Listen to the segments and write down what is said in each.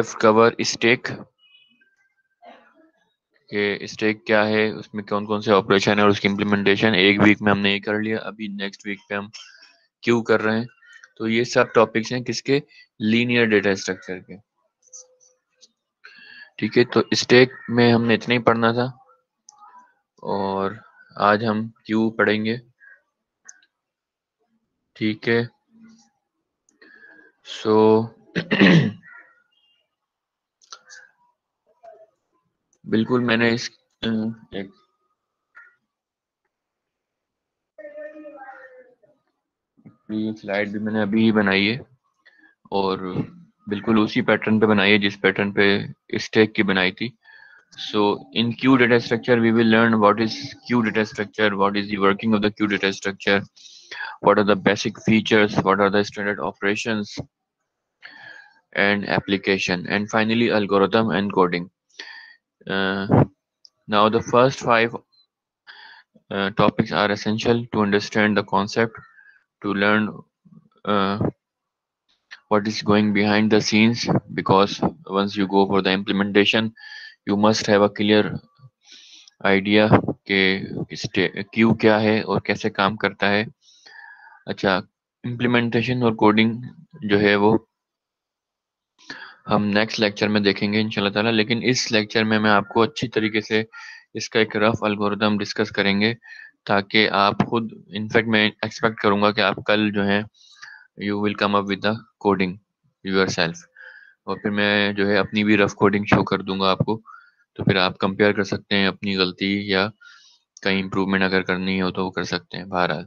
Have cover stack कि stack क्या है, उसमें कौन कौन से ऑपरेशन है और उसकी इम्प्लीमेंटेशन। एक वीक में हमने ये कर लिया, अभी नेक्स्ट वीक पे हम क्यू कर रहे हैं। तो ये सब टॉपिक्स हैं किसके, लीनियर डेटा स्ट्रक्चर के। ठीक है, तो स्टैक में हमने इतना ही पढ़ना था और आज हम क्यू पढ़ेंगे। ठीक है, सो बिल्कुल मैंने इस एक ये स्लाइड भी मैंने अभी ही बनाई है और बिल्कुल उसी पैटर्न पे बनाई है जिस पैटर्न पे स्टैक की बनाई थी। So in Q data structure, we will learn what is Q data structure, what is the working of the Q data structure, what are the basic features, what are the standard operations and application, and finally algorithm and coding. Uh, Now the first five topics are essential to understand the concept, to learn uh, what is going behind the scenes, because once you go for the implementation, you must have a clear idea कि Q क्या है और कैसे काम करता है। अच्छा, implementation और कोडिंग जो है वो हम नेक्स्ट लेक्चर में देखेंगे इंशाल्लाह ताला, लेकिन इस लेक्चर में मैं आपको अच्छी तरीके से इसका एक रफ एल्गोरिथम डिस्कस करेंगे ताकि आप खुद, इनफैक्ट मैं एक्सपेक्ट करूंगा कि आप कल जो है you will come up with the coding yourself, और फिर मैं जो है अपनी भी रफ कोडिंग शो कर दूंगा आपको। तो फिर आप कंपेयर कर सकते हैं अपनी गलती या कहीं इम्प्रूवमेंट अगर करनी हो तो वो कर सकते हैं। बहरहाल,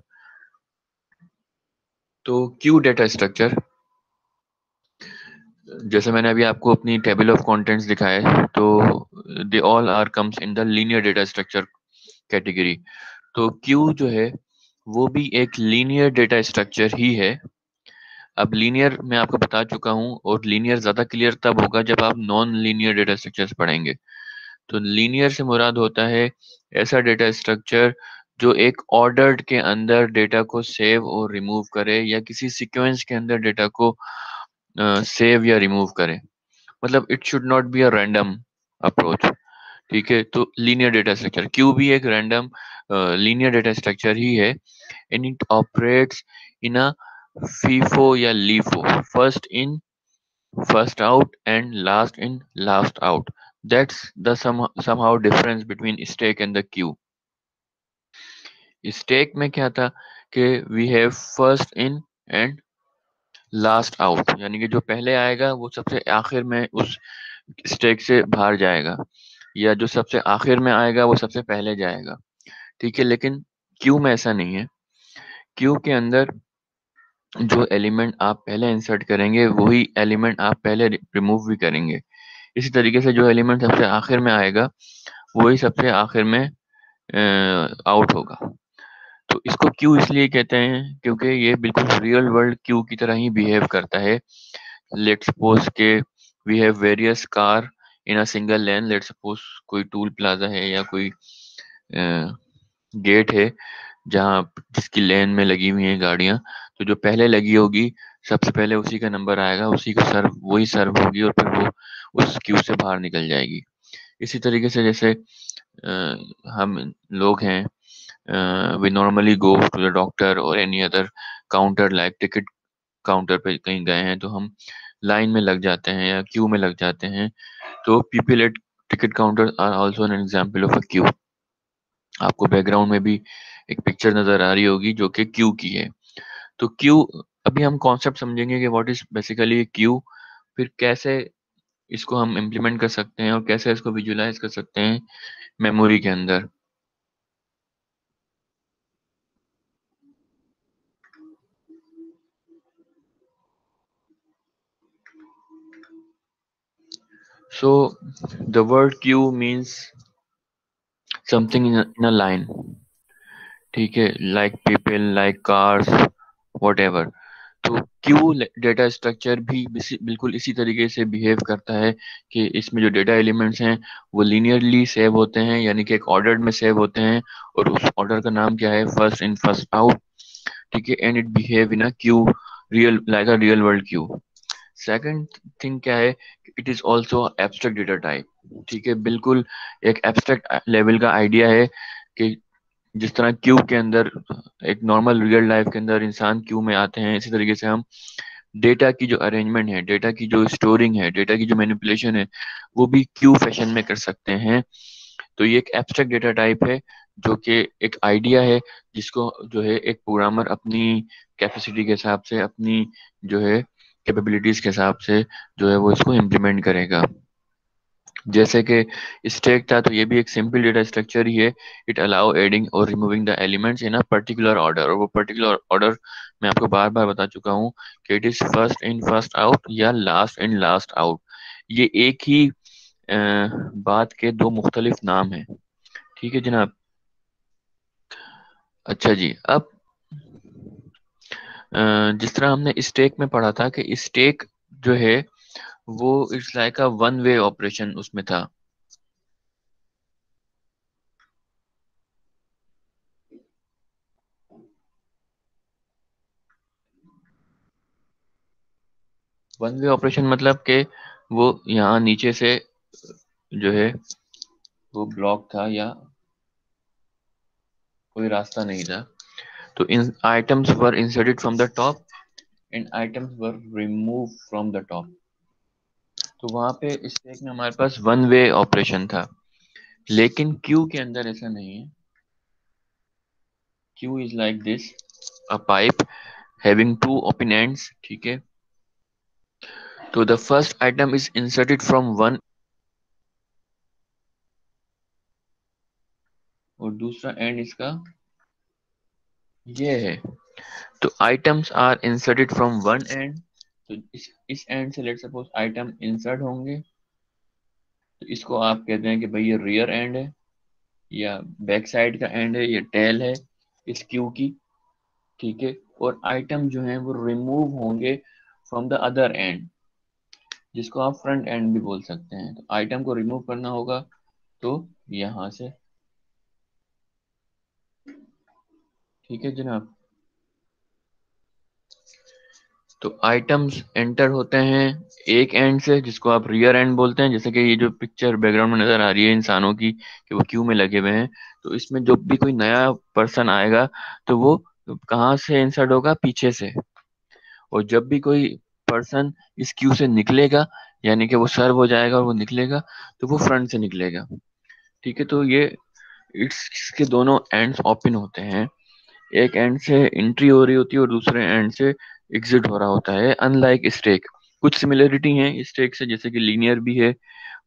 तो क्यू डेटा स्ट्रक्चर, जैसे मैंने अभी आपको अपनी टेबल ऑफ कंटेंट्स दिखाए, तो they all are comes in the linear data structure category. तो क्यू जो है वो भी एक लीनियर डेटा स्ट्रक्चर ही है। अब लीनियर मैं आपको बता चुका हूँ, और लीनियर ज्यादा क्लियर तब होगा जब आप नॉन लीनियर डेटा स्ट्रक्चर्स पढ़ेंगे। तो लीनियर से मुराद होता है ऐसा डेटा स्ट्रक्चर जो एक ऑर्डर्ड के अंदर डेटा को सेव और रिमूव करे, या किसी सीक्वेंस के अंदर डेटा को सेव या रिमूव करे। मतलब it should not be a random approach. ठीक है, तो लीनियर डेटा स्ट्रक्चर क्यू भी एक रैंडम लीनियर डेटा स्ट्रक्चर ही है, and it operates in a FIFO या LIFO, first in first out and last in last out. That's the somehow difference between stake and the queue. Stake में क्या था कि we have first in and last out, यानी कि जो पहले आएगा वो सबसे आखिर में उस स्टेक से बाहर जाएगा, या जो सबसे आखिर में आएगा वो सबसे पहले जाएगा। ठीक है, लेकिन क्यू में ऐसा नहीं है। क्यू के अंदर जो एलिमेंट आप पहले इंसर्ट करेंगे वही एलिमेंट आप पहले रिमूव भी करेंगे। इसी तरीके से जो एलिमेंट सबसे आखिर में आएगा वही सबसे आखिर में आउट होगा। तो इसको क्यू इसलिए कहते हैं क्योंकि ये बिल्कुल रियल वर्ल्ड क्यू की तरह ही बिहेव करता है। लेट्स सपोज के we have various car in a single lane. Let's suppose कोई टूल प्लाजा है या कोई गेट है जहाँ जिसकी लेन में लगी हुई हैं गाड़ियां। तो जो पहले लगी होगी सबसे पहले उसी का नंबर आएगा, उसी को सर्व वही सर्व होगी और फिर वो उस क्यू से बाहर निकल जाएगी। इसी तरीके से जैसे हम लोग हैं, we normally go to the doctor or any other counter like ticket counter पे कहीं गए हैं तो हम लाइन में लग जाते हैं या क्यू में लग जाते हैं। तो people at ticket counter are also an example of a queue. आपको बैकग्राउंड में भी एक पिक्चर नजर आ रही होगी जो कि क्यू की है। तो क्यू, अभी हम कॉन्सेप्ट समझेंगे कि व्हाट इज बेसिकली क्यू, फिर कैसे इसको हम इम्प्लीमेंट कर सकते हैं और कैसे इसको विजुलाइज कर सकते हैं मेमोरी के अंदर। So the word queue means something in a line. ठीक है, like people, like cars, whatever. तो क्यू डेटा स्ट्रक्चर भी बिल्कुल इसी तरीके से बिहेव करता है कि इसमें जो डेटा एलिमेंट्स हैं वो लीनियरली सेव होते हैं, यानी कि एक ऑर्डर में सेव होते हैं, और उस ऑर्डर का नाम क्या है, फर्स्ट इन फर्स्ट आउट। ठीक है, and it behave in a Q, real like a real world Q. Second thing क्या है, it is also abstract data type. ठीक है, बिल्कुल एक एब्स्ट्रैक्ट लेवल का आइडिया है कि जिस तरह क्यू के अंदर एक नॉर्मल रियल लाइफ के अंदर इंसान क्यू में आते हैं, इसी तरीके से हम डेटा की जो अरेंजमेंट है, डेटा की जो स्टोरिंग है, डेटा की जो मैनिपुलेशन है, वो भी क्यू फैशन में कर सकते हैं। तो ये एक एब्स्ट्रैक्ट डेटा टाइप है, जो कि एक आइडिया है जिसको जो है एक प्रोग्रामर अपनी कैपेसिटी के हिसाब से, अपनी जो है कैपेबिलिटीज के हिसाब से जो है वो इसको इम्प्लीमेंट करेगा। जैसे कि स्टैक था, तो ये भी एक सिंपल डेटा स्ट्रक्चर ही है। इट अलाउ एडिंग और removing the elements in a particular order, और वो पर्टिकुलर ऑर्डर मैं आपको बार बार बता चुका हूँ कि it is first in first out या लास्ट इन लास्ट आउट। ये एक ही बात के दो मुख्तलिफ नाम हैं। ठीक है जनाब। अच्छा जी, अब जिस तरह हमने स्टेक में पढ़ा था कि स्टेक जो है वो it's like a one way operation उसमें था। वन वे ऑपरेशन मतलब कि वो यहाँ नीचे से जो है वो ब्लॉक था या कोई रास्ता नहीं था। तो इन items were inserted from the top and items were remove from the top. तो वहां पे स्टैक में हमारे पास वन वे ऑपरेशन था, लेकिन क्यू के अंदर ऐसा नहीं है। Queue is like this, a pipe having two open ends. ठीक है, तो the first item is inserted from one और दूसरा एंड इसका ये है। तो items are inserted from one end, तो इस एंड से लेट सपोज आइटम इंसर्ट होंगे, तो इसको आप कहते हैं कि भाई ये रियर एंड है या बैक साइड का एंड है, ये टेल है इस क्यू की। ठीक है, और आइटम जो है वो रिमूव होंगे फ्रॉम द अदर एंड, जिसको आप फ्रंट एंड भी बोल सकते हैं। तो आइटम को रिमूव करना होगा तो यहां से। ठीक है जनाब। तो आइटम्स एंटर होते हैं एक एंड से, जिसको आप रियर एंड बोलते हैं। जैसे कि ये जो पिक्चर बैकग्राउंड में नजर आ रही है इंसानों की कि वो क्यू में लगे हुए हैं, तो इसमें जब भी कोई नया पर्सन आएगा तो वो कहाँ से इंसर्ट होगा, पीछे से। और जब भी कोई पर्सन इस क्यू से निकलेगा, यानी कि वो सर्व हो जाएगा और वो निकलेगा, तो वो फ्रंट से निकलेगा। ठीक है, तो ये इसके दोनों एंड्स ओपन होते हैं। एक एंड से एंट्री हो रही होती है और दूसरे एंड से एग्जिट हो रहा होता है। अनलाइक स्टेक, कुछ सिमिलरिटी है स्टेक से, जैसे कि लीनियर भी है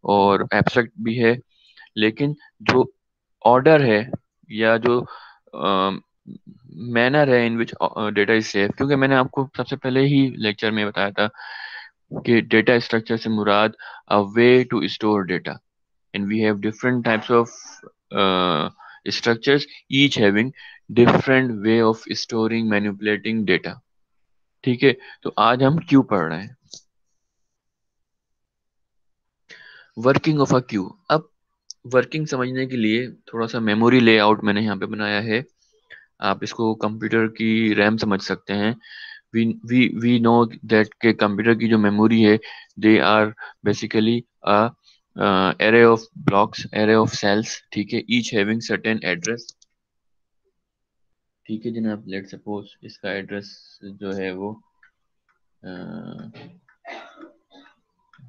और एब्स्ट्रैक्ट भी है, लेकिन जो ऑर्डर है या जो मैनर है इन विच डेटा इज सेव, क्योंकि मैंने आपको सबसे पहले ही लेक्चर में बताया था कि डेटा स्ट्रक्चर से मुराद a way to store data, and we have different types of structures, each having different way of storing manipulating data। ठीक है, तो आज हम क्यू पढ़ रहे हैं, वर्किंग ऑफ अ क्यू। अब वर्किंग समझने के लिए थोड़ा सा मेमोरी लेआउट मैंने यहाँ पे बनाया है। आप इसको कंप्यूटर की रैम समझ सकते हैं। वी नो दैट के कंप्यूटर की जो मेमोरी है, they are basically a array of blocks, array of cells। ठीक है, each having certain address। ठीक है जनाब, लेट सपोज इसका एड्रेस जो है वो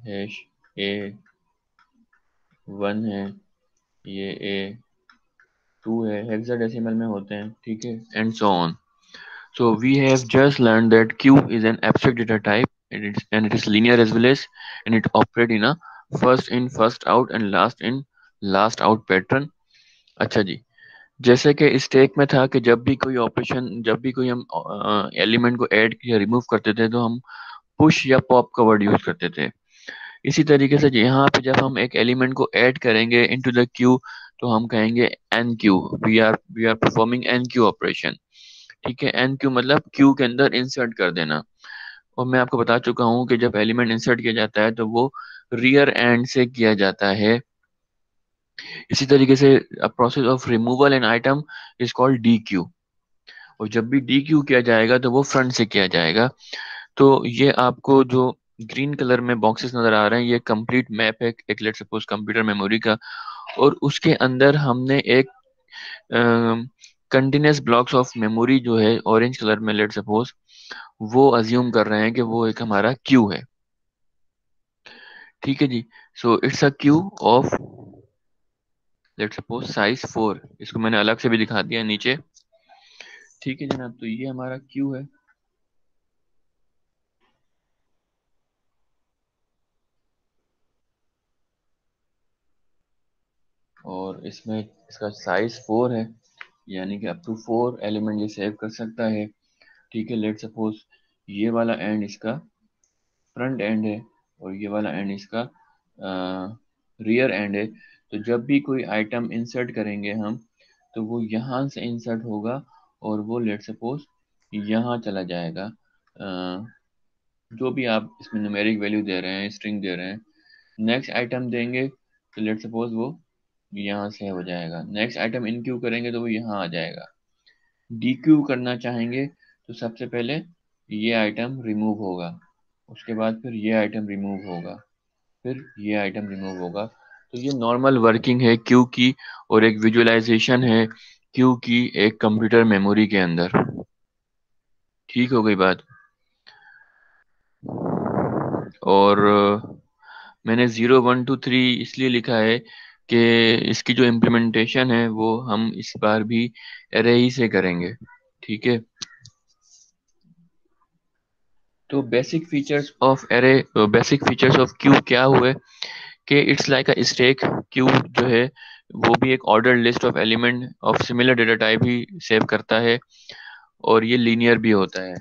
हैश A1 है, ये A2 है, हेक्साडेसिमल में होते हैं। ठीक है, and so on. So we have just learned that Q is an abstract data type, and it is linear as well as, and it operates in a first in first out and last out pattern। अच्छा जी, जैसे कि stack में था कि जब भी कोई operation, जब भी कोई हम एलिमेंट को ऐड या रिमूव करते थे, तो हम पुश या पॉप का वर्ड यूज करते थे। इसी तरीके से यहाँ पे जब हम एक एलिमेंट को ऐड करेंगे इनटू द क्यू, तो हम कहेंगे enqueue, we are performing enqueue operation. ठीक है, एन क्यू मतलब क्यू के अंदर इंसर्ट कर देना। और मैं आपको बता चुका हूँ कि जब एलिमेंट इंसर्ट किया जाता है तो वो रियर एंड से किया जाता है। इसी तरीके से process of removal an item is called D Q, और जब भी डी क्यू किया जाएगा तो वो फ्रंट से किया जाएगा। तो ये आपको जो ग्रीन कलर में बॉक्सेस नजर आ रहे हैं, ये कंप्लीट मैप है एक लेट सपोज कंप्यूटर मेमोरी का। और उसके अंदर हमने एक कंटिन्यूस ब्लॉक्स ऑफ मेमोरी जो है ऑरेंज कलर में लेट सपोज, वो अज्यूम कर रहे हैं कि वो एक हमारा क्यू है। ठीक है जी। So it's a queue of let suppose size 4, इसको मैंने अलग से भी दिखा दिया नीचे। ठीक है जनाब, तो ये हमारा क्यू है। और इसमें इसका साइज 4 है, यानी कि अप टू 4 एलिमेंट ये सेव कर सकता है। ठीक है, लेट सपोज ये वाला एंड इसका फ्रंट एंड है और ये वाला एंड इसका रियर एंड है। तो जब भी कोई आइटम इंसर्ट करेंगे हम, तो वो यहाँ से इंसर्ट होगा और वो लेट सपोज यहाँ चला जाएगा। जो भी आप इसमें न्यूमेरिक वैल्यू दे रहे हैं, स्ट्रिंग दे रहे हैं, नेक्स्ट आइटम देंगे तो लेट सपोज वो यहाँ से हो जाएगा। नेक्स्ट आइटम इनक्यू करेंगे तो वो यहाँ आ जाएगा। डीक्यू करना चाहेंगे तो सबसे पहले ये आइटम रिमूव होगा, उसके बाद फिर ये आइटम रिमूव होगा, फिर ये आइटम रिमूव होगा। तो ये नॉर्मल वर्किंग है क्यू की, और एक विजुअलाइजेशन है क्यू की एक कंप्यूटर मेमोरी के अंदर। ठीक हो गई बात। और मैंने 0 1 2 3 इसलिए लिखा है कि इसकी जो इम्प्लीमेंटेशन है वो हम इस बार भी एरे ही से करेंगे। ठीक है, तो basic features of array, basic features of Q क्या हुए कि it's like a stack. Q जो है वो भी एक order list of element of similar data type he save करता है, और ये लीनियर भी होता है।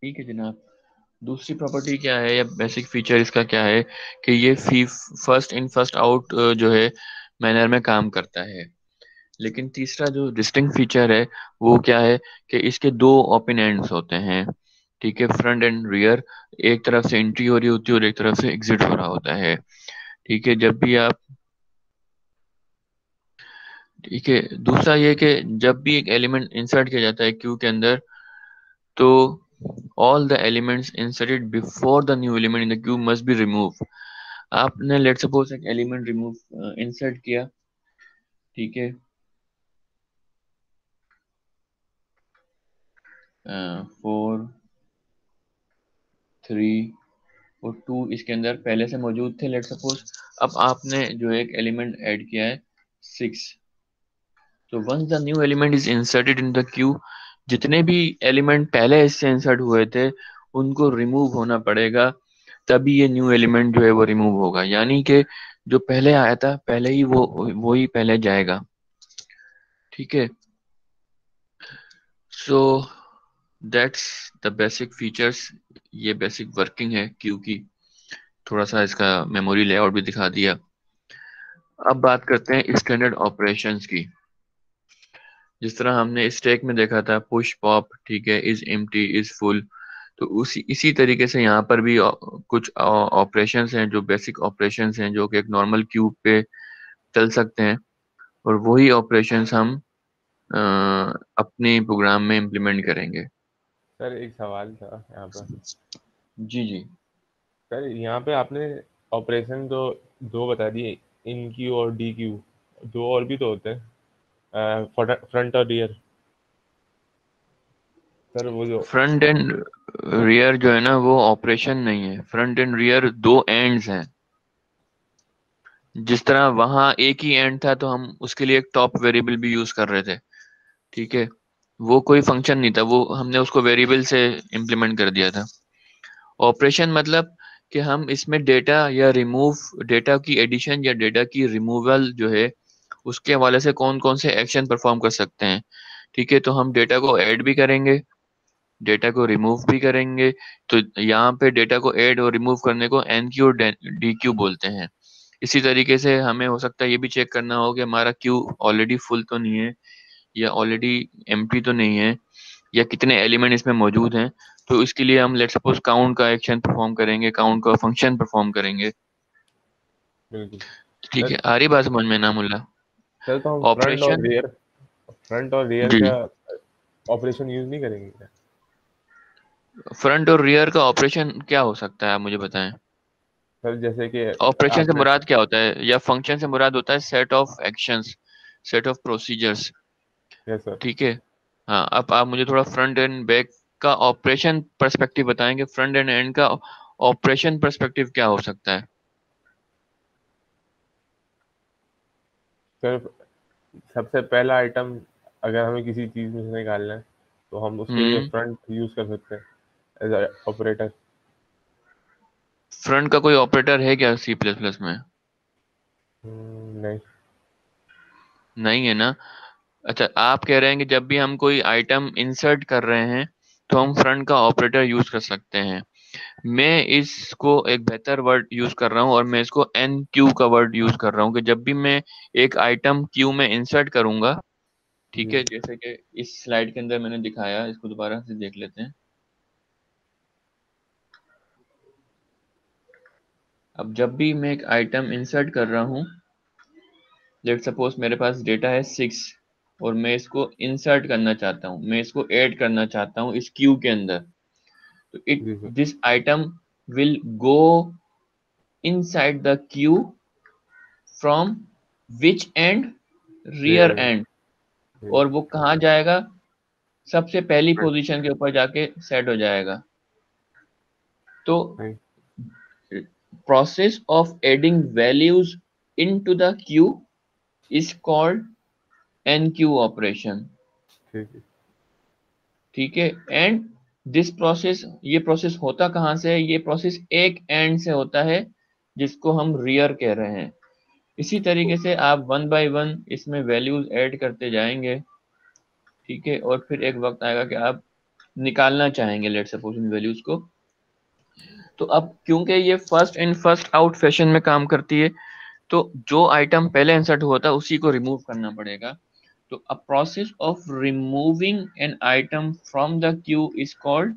ठीक है जनाब, दूसरी प्रॉपर्टी क्या है या बेसिक फीचर इसका क्या है कि ये फी फर्स्ट इन फर्स्ट आउट जो है मैनर में काम करता है। लेकिन तीसरा जो डिस्टिंक्ट फीचर है वो क्या है कि इसके दो ओपन एंड्स होते हैं। ठीक है, फ्रंट एंड रियर, एक तरफ से एंट्री हो रही होती है और एक तरफ से एग्जिट हो रहा होता है। ठीक है, जब भी आप, ठीक है, दूसरा ये कि जब भी एक एलिमेंट इंसर्ट किया जाता है क्यू के अंदर, तो all the elements inserted before the new element in the Q must be remove. आपने लेट सपोज एक एलिमेंट रिमूव इंसर्ट किया, ठीक है, 4 3 और 2 इसके अंदर पहले से मौजूद थे लेट सपोज। अब आपने जो एक एलिमेंट ऐड किया है 6, तो once the new element is inserted in the queue, जितने भी एलिमेंट पहले इससे इंसर्ट हुए थे उनको रिमूव होना पड़ेगा, तभी ये न्यू एलिमेंट जो है वो रिमूव होगा। यानी कि जो पहले आया था पहले ही वो ही पहले जाएगा। ठीक है, so that's the basic features, ये बेसिक वर्किंग है क्यू की। थोड़ा सा इसका मेमोरी लेआउट भी दिखा दिया। अब बात करते हैं स्टैंडर्ड ऑपरेशंस की। जिस तरह हमने स्टैक में देखा था पुश पॉप, ठीक है, इज एम्प्टी इज फुल, तो उसी इसी तरीके से यहाँ पर भी कुछ ऑपरेशंस हैं जो बेसिक ऑपरेशंस हैं जो कि एक नॉर्मल क्यूब पे चल सकते हैं, और वही ऑपरेशंस हम अ, अपने प्रोग्राम में इम्प्लीमेंट करेंगे। सर एक सवाल था यहाँ पर। जी जी। सर यहाँ पे आपने ऑपरेशन तो दो बता दिए, इन क्यू और डी क्यू, दो और भी तो होते हैं, फ्रंट और रियर। सर वो जो फ्रंट एंड रियर जो है ना वो ऑपरेशन नहीं है, फ्रंट एंड रियर दो एंड्स हैं। जिस तरह वहां एक ही एंड था तो हम उसके लिए एक टॉप वेरिएबल भी यूज कर रहे थे। ठीक है, वो कोई फंक्शन नहीं था, वो हमने उसको वेरिएबल से इम्प्लीमेंट कर दिया था। ऑपरेशन मतलब कि हम इसमें डेटा या रिमूव, डेटा की एडिशन या डेटा की रिमूवल जो है उसके हवाले से कौन कौन से एक्शन परफॉर्म कर सकते हैं। ठीक है, तो हम डेटा को ऐड भी करेंगे, डेटा को रिमूव भी करेंगे। तो यहाँ पे डेटा को ऐड और रिमूव करने को एन क्यू और डी क्यू बोलते हैं। इसी तरीके से हमें हो सकता है ये भी चेक करना हो कि हमारा क्यू ऑलरेडी फुल तो नहीं है या ऑलरेडी एम्प्टी तो नहीं है, या कितने एलिमेंट इसमें मौजूद हैं। तो इसके लिए हम लेट सपोज काउंट का एक्शन परफॉर्म करेंगे, काउंट का फंक्शन परफॉर्म करेंगे। बिल्कुल। ठीक सर है, आ रही बात समझ में नामुल्ला? सर तो हम ऑपरेशन। फ्रंट और रियर जी। का ऑपरेशन यूज नहीं करेंगे क्या? फ्रंट और रियर का ऑपरेशन क्या हो सकता है, आप मुझे बताएं। सर जैसे कि ऑपरेशन से आपने मुराद क्या होता है, या फंक्शन से मुराद होता है set of actions, set of procedures. Yes sir. ठीक है। हाँ, अब आप मुझे थोड़ा फ्रंट एंड बैक का ऑपरेशन पर्सपेक्टिव बताएंगे, फ्रंट एंड एंड का ऑपरेशन पर्सपेक्टिव क्या हो सकता है। सर सबसे पहला आइटम अगर हमें किसी चीज में से निकालना है तो हम उसके लिए हम्म। फ्रंट यूज कर सकते हैं एज ऑपरेटर। फ्रंट का कोई ऑपरेटर है क्या सी प्लस प्लस में? नहीं। नहीं है ना। अच्छा, आप कह रहे हैं कि जब भी हम कोई आइटम इंसर्ट कर रहे हैं तो हम फ्रंट का ऑपरेटर यूज कर सकते हैं। मैं इसको एक बेहतर वर्ड यूज कर रहा हूँ, और मैं इसको एन क्यू का वर्ड यूज कर रहा हूँ, कि जब भी मैं एक आइटम क्यू में इंसर्ट करूंगा, ठीक जी है, जैसे कि इस स्लाइड के अंदर मैंने दिखाया, इसको दोबारा से देख लेते हैं। अब जब भी मैं एक आइटम इंसर्ट कर रहा हूँ, लेट सपोज मेरे पास डेटा है 6, और मैं इसको इंसर्ट करना चाहता हूँ, मैं इसको ऐड करना चाहता हूँ इस क्यू के अंदर, तो इट जी sir. This item will go inside the queue from which end, rear rear end. End. जी। और वो कहाँ जाएगा? सबसे पहली पोजीशन के ऊपर जाके सेट हो जाएगा। तो नहीं। process of adding values into the queue is called NQ operation। ठीक है। ठीक है। एंड दिस प्रोसेस, ये प्रोसेस होता कहाँ से है? ये प्रोसेस एक एंड से होता है, जिसको हम रियर कह रहे हैं। इसी तरीके से आप वन बाय वन इसमें वैल्यूज ऐड करते जाएंगे। ठीक है। और फिर एक वक्त आएगा कि आप निकालना चाहेंगे, लेट सपोज, इन वैल्यूज को। तो अब क्योंकि ये first in first out fashion में काम करती है, तो जो आइटम पहले इंसर्ट हुआ था उसी को रिमूव करना पड़ेगा। तो a process of removing an item from the queue is called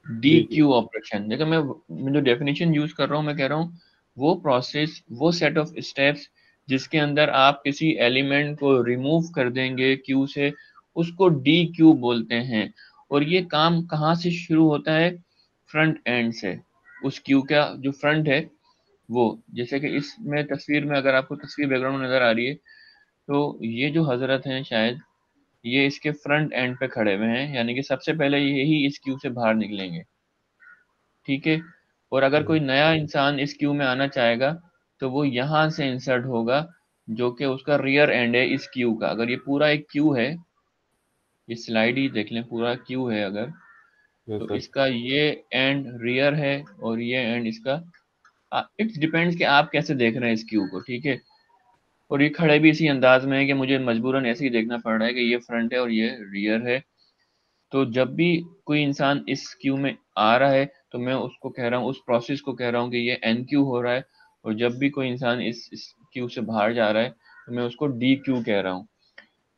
D D Q. Q operation. देखो, मैं जो डेफिनेशन यूज कर रहा हूँ, मैं कह रहा हूँ वो प्रोसेस, वो सेट ऑफ स्टेप्स जिसके अंदर आप किसी एलिमेंट को रिमूव कर देंगे क्यू से, उसको डी क्यू बोलते हैं। और ये काम कहाँ से शुरू होता है? फ्रंट एंड से। उस क्यू का जो फ्रंट है वो, जैसे कि इसमें तस्वीर में, अगर आपको तस्वीर बैकग्राउंड में नजर आ रही है, तो ये जो हजरत हैं शायद, ये इसके फ्रंट एंड पे खड़े हुए हैं, यानी कि सबसे पहले यही इस क्यू से बाहर निकलेंगे। ठीक है। और अगर कोई नया इंसान इस क्यू में आना चाहेगा, तो वो यहाँ से इंसर्ट होगा, जो कि उसका रियर एंड है इस क्यू का। अगर ये पूरा एक क्यू है, ये स्लाइड ही देख लें, पूरा क्यू है अगर, यस तो सर। इसका ये एंड रियर है, और ये एंड इसका। इट्स डिपेंड्स कि आप कैसे देख रहे हैं इस क्यू को। ठीक है। और ये खड़े भी इसी अंदाज में है कि मुझे मजबूरन ऐसे ही देखना पड़ रहा है कि ये फ्रंट है और ये रियर है। तो जब भी कोई इंसान इस क्यू में आ रहा है, तो मैं उसको कह रहा हूँ, उस प्रोसेस को कह रहा हूँ कि ये एन क्यू हो रहा है। और जब भी कोई इंसान इस क्यू से बाहर जा रहा है, तो मैं उसको डी क्यू कह रहा हूँ।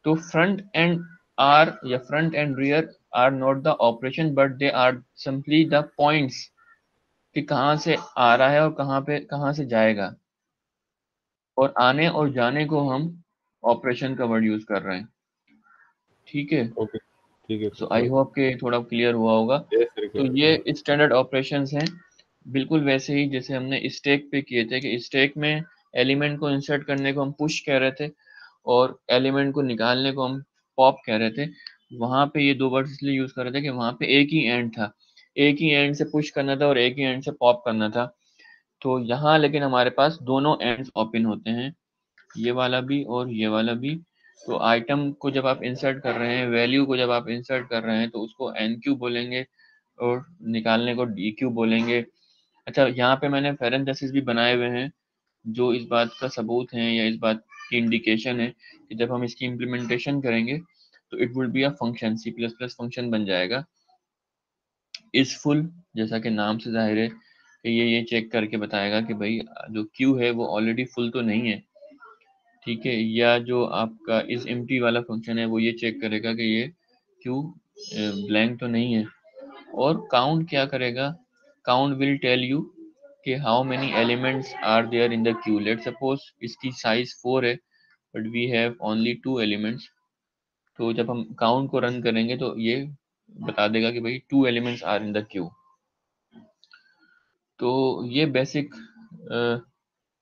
तो फ्रंट एंड आर, या front and rear are not the operation, but they are simply the points, कि कहाँ से आ रहा है और कहाँ से जाएगा। और आने और जाने को हम ऑपरेशन का वर्ड यूज कर रहे हैं। ठीक है। ओके। ठीक है सो सर। आई होप के थोड़ा क्लियर हुआ होगा। यस सर तो क्या। ये स्टैंडर्ड ऑपरेशंस हैं, बिल्कुल वैसे ही जैसे हमने स्टैक पे किए थे, कि स्टैक में एलिमेंट को इंसर्ट करने को हम पुश कह रहे थे, और एलिमेंट को निकालने को हम पॉप कह रहे थे। वहां पे ये दो वर्ड्स इसलिए यूज कर रहे थे कि वहां पे एक ही एंड था, एक ही एंड से पुश करना था और एक ही एंड से पॉप करना था। तो यहाँ लेकिन हमारे पास दोनों एंड्स ओपन होते हैं, ये वाला भी और ये वाला भी। तो आइटम को जब आप इंसर्ट कर रहे हैं, वैल्यू को जब आप इंसर्ट कर रहे हैं, तो उसको एन क्यू बोलेंगे, और निकालने को डी क्यू बोलेंगे। अच्छा, यहाँ पे मैंने पैरेंथेसिस भी बनाए हुए हैं, जो इस बात का सबूत है, या इस बात की इंडिकेशन है कि जब हम इसकी इम्प्लीमेंटेशन करेंगे, तो it will be a function, C plus plus function बन जाएगा। इज फुल, जैसा कि नाम से जाहिर है कि ये चेक करके बताएगा कि भाई जो क्यू है वो ऑलरेडी फुल तो नहीं है। ठीक है। या जो आपका इस एम्प्टी वाला फंक्शन है, वो ये चेक करेगा कि ये क्यू ब्लैंक तो नहीं है। और काउंट क्या करेगा? काउंट विल टेल यू कि how many elements are there in the queue. Let suppose इसकी साइज 4 है but we have only 2 elements, तो जब हम काउंट को रन करेंगे तो ये बता देगा कि भाई 2 elements are in the queue. तो ये बेसिक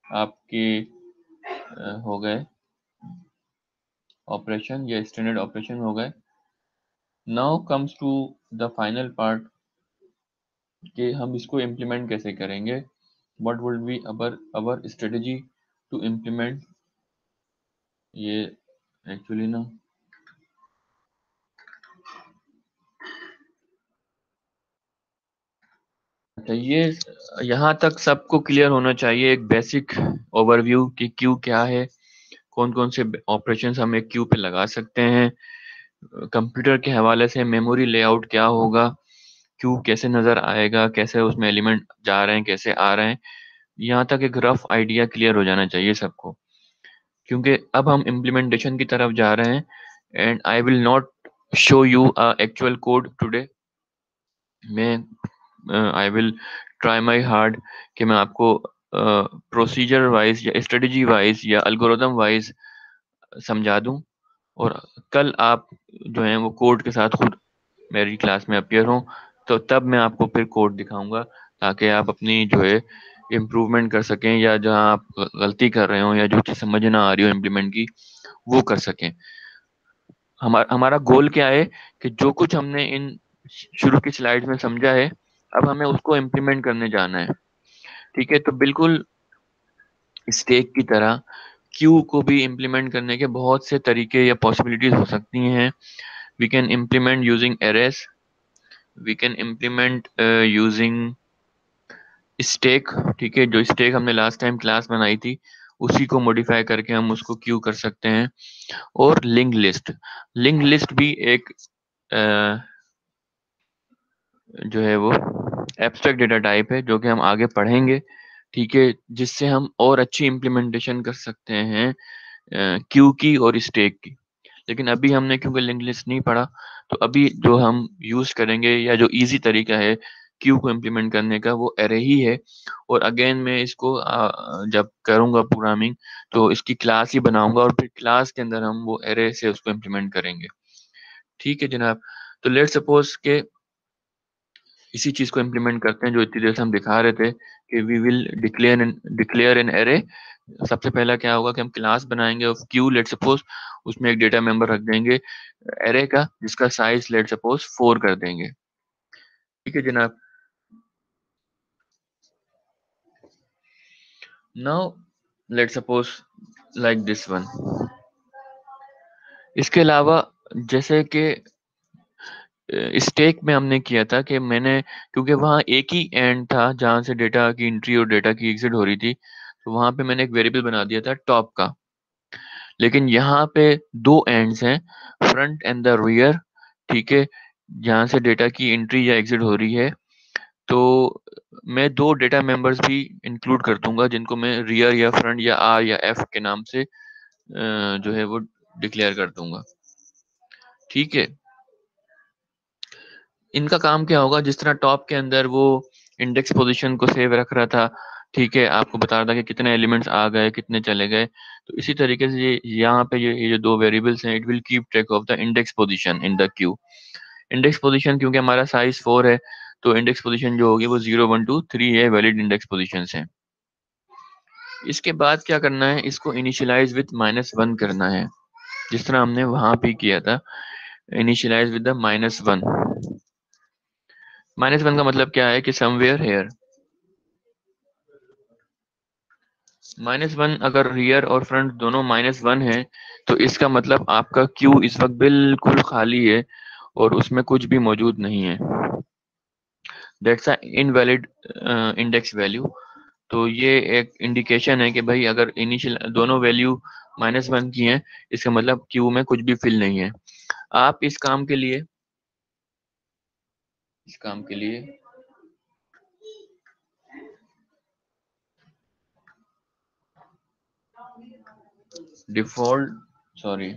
आपके हो गए ऑपरेशन, या स्टैंडर्ड ऑपरेशन हो गए। Now comes to the final part कि हम इसको इम्प्लीमेंट कैसे करेंगे, what would be our strategy to implement ये। एक्चुअली ना अच्छा, ये यहाँ तक सबको क्लियर होना चाहिए, एक बेसिक ओवरव्यू कि क्यू क्या है, कौन कौन से ऑपरेशंस हम एक क्यू पे लगा सकते हैं, कंप्यूटर के हवाले से मेमोरी लेआउट क्या होगा, क्यू कैसे नज़र आएगा, कैसे उसमें एलिमेंट जा रहे हैं कैसे आ रहे हैं, यहाँ तक एक रफ आइडिया क्लियर हो जाना चाहिए सबको। क्योंकि अब हम इम्प्लीमेंटेशन की तरफ जा रहे हैं and I will not show you actual code today. मैं I will try my hard कि मैं आपको प्रोसीजर वाइज या स्ट्रेटजी वाइज या अल्गोरिदम वाइज समझा दूं, और कल आप जो हैं वो कोड के साथ खुद मेरी क्लास में अपीयर हों, तो तब मैं आपको फिर कोड दिखाऊंगा ताकि आप अपनी जो है इम्प्रूवमेंट कर सकें, या जहां आप गलती कर रहे हो या जो चीज़ समझ ना आ रही हो इम्प्लीमेंट की वो कर सकें। हमारा गोल क्या है कि जो कुछ हमने इन शुरू की स्लाइड्स में समझा है अब हमें उसको इम्प्लीमेंट करने जाना है। ठीक है, तो बिल्कुल स्टेक की तरह क्यू को भी इम्प्लीमेंट करने के बहुत से तरीके या पॉसिबिलिटीज हो सकती हैं। We can implement using arrays, we can implement using stack. ठीक है, जो स्टेक हमने लास्ट टाइम क्लास बनाई थी उसी को मॉडिफाई करके हम उसको क्यू कर सकते हैं। और लिंक लिस्ट, लिंक लिस्ट भी एक जो है वो एब्स्ट्रैक्ट डेटा टाइप है जो कि हम आगे पढ़ेंगे। ठीक है, जिससे हम और अच्छी इम्प्लीमेंटेशन कर सकते हैं क्यू की और स्टेक की। लेकिन अभी हमने क्योंकि लिंक लिस्ट नहीं पढ़ा, तो अभी जो हम यूज करेंगे या जो इजी तरीका है क्यू को इम्प्लीमेंट करने का वो एरे ही है। और अगेन मैं इसको जब करूंगा प्रोग्रामिंग तो इसकी क्लास ही बनाऊंगा और फिर क्लास के अंदर हम वो एरे से उसको इम्प्लीमेंट करेंगे। ठीक है जनाब, तो लेट सपोज के इसी चीज को इम्प्लीमेंट करते हैं जो इतनी देर से हम दिखा रहे थे कि we will declare an array. सबसे पहला क्या होगा कि हम क्लास बनाएंगे ऑफ क्यू, लेट सपोज उसमें एक डेटा मेंबर रख देंगे एरे का जिसका साइज लेट सपोज 4 कर देंगे। ठीक है जनाब, now let suppose like this one. इसके अलावा जैसे कि स्टेक में हमने किया था कि मैंने, क्योंकि वहाँ एक ही एंड था जहाँ से डेटा की एंट्री और डेटा की एग्जिट हो रही थी, तो वहाँ पे मैंने एक वेरिएबल बना दिया था टॉप का। लेकिन यहाँ पे दो एंड्स हैं, फ्रंट एंड द रियर। ठीक है, जहाँ से डेटा की एंट्री या एग्जिट हो रही है, तो मैं दो डेटा मेंबर्स भी इंक्लूड कर दूंगा जिनको मैं रियर या फ्रंट या आर या एफ के नाम से जो है वो डिक्लेयर कर दूंगा। ठीक है, इनका काम क्या होगा, जिस तरह टॉप के अंदर वो इंडेक्स पोजीशन को सेव रख रहा था, ठीक है, आपको बता रहा था कि कितने एलिमेंट्स आ गए कितने चले गए, तो इसी तरीके से ये यहाँ पे ये जो दो वेरिएबल्स हैं, it will keep track of the index position in the Q. Index position क्योंकि हमारा साइज 4 है, तो इंडेक्स पोजीशन जो होगी वो 0 1 2 3 है, वैलिड इंडेक्स पोजीशन है। इसके बाद क्या करना है, इसको इनिशियलाइज विद -1 करना है, जिस तरह हमने वहां पे किया था, इनिशियलाइज विद द -1। -1 का मतलब क्या है कि समवेयर हेयर -1, अगर रियर और फ्रंट दोनों -1 है तो इसका मतलब आपका क्यू इस वक्त बिल्कुल खाली है और उसमें कुछ भी मौजूद नहीं है। That's a invalid index value. तो ये एक इंडिकेशन है कि भाई अगर इनिशियल दोनों वैल्यू -1 की हैं, इसका मतलब क्यू में कुछ भी फिल नहीं है। आप इस काम के लिए डिफॉल्ट, सॉरी,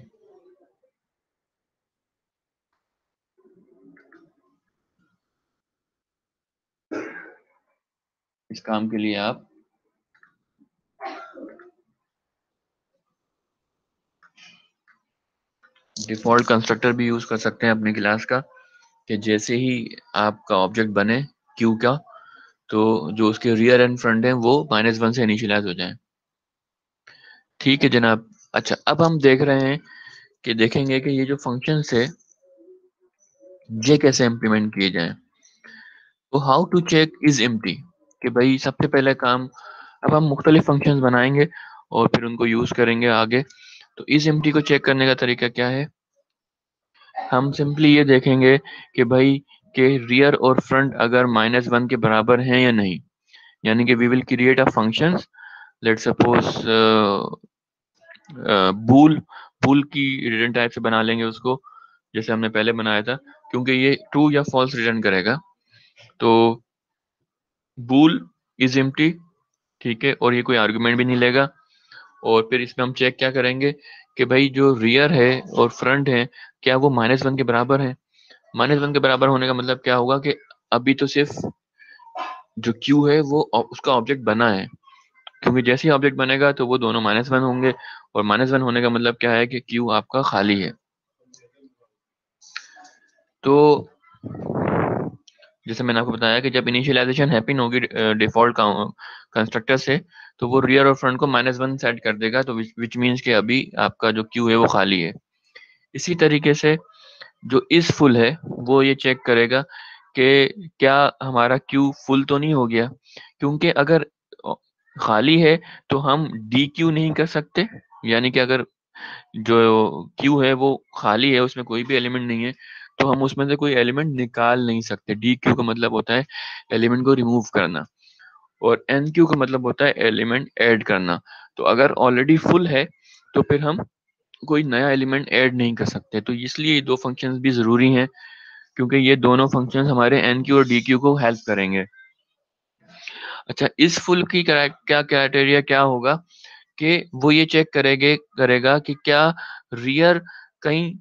इस काम के लिए आप डिफॉल्ट कंस्ट्रक्टर भी यूज कर सकते हैं अपने क्लास का, कि जैसे ही आपका ऑब्जेक्ट बने क्यू का, तो जो उसके रियर एंड फ्रंट है वो -1 से इनिशियलाइज हो जाए। ठीक है जनाब। अच्छा, अब हम देख रहे हैं कि देखेंगे कि ये जो फंक्शंस है ये कैसे इम्प्लीमेंट किए जाएं। तो how to check is empty, कि भाई सबसे पहले काम, अब हम मुख्तलिफ फंक्शंस बनाएंगे और फिर उनको यूज करेंगे आगे। तो इज एम्प्टी को चेक करने का तरीका क्या है? हम सिंपली ये देखेंगे कि भाई के रियर और फ्रंट अगर -1 के बराबर हैं या नहीं, यानी कि we will create a function, let's suppose bool bool की रिटर्न टाइप से बना लेंगे उसको, जैसे हमने पहले बनाया था, क्योंकि ये ट्रू या फॉल्स रिटर्न करेगा। तो बूल इज एम्प्टी, ठीक है, और ये कोई आर्गुमेंट भी नहीं लेगा। और फिर इसमें हम चेक क्या करेंगे कि भाई जो रियर है और फ्रंट है क्या वो -1 के बराबर है। -1 के बराबर होने का मतलब क्या होगा कि अभी तो सिर्फ जो क्यू है वो उसका ऑब्जेक्ट बना है, क्योंकि जैसे ही ऑब्जेक्ट बनेगा तो वो दोनों -1 होंगे, और -1 होने का मतलब क्या है कि क्यू आपका खाली है। तो जैसे मैंने आपको बताया कि जब इनिशियलाइजेशन हैपन होगी डिफॉल्ट कंस्ट्रक्टर से, तो वो रियर और फ्रंट को -1 सेट कर देगा, तो विच मीन्स कि अभी आपका जो क्यू है वो खाली है। इसी तरीके से जो इस फुल है वो ये चेक करेगा कि क्या हमारा क्यू फुल तो नहीं हो गया, क्योंकि अगर खाली है तो हम डी क्यू नहीं कर सकते, यानी कि अगर जो क्यू है वो खाली है, उसमें कोई भी एलिमेंट नहीं है, तो हम उसमें से कोई एलिमेंट निकाल नहीं सकते। डी क्यू का मतलब होता है एलिमेंट को रिमूव करना, और एन क्यू का मतलब होता है एलिमेंट ऐड करना। तो अगर ऑलरेडी फुल है तो फिर हम कोई नया एलिमेंट ऐड नहीं कर सकते। तो इसलिए ये दो फंक्शंस भी जरूरी हैं, क्योंकि ये दोनों फंक्शंस हमारे एन क्यू और डी क्यू को हेल्प करेंगे। अच्छा, इस फुल की क्या क्राइटेरिया क्या होगा कि वो ये चेक करेगा कि क्या रियर कहीं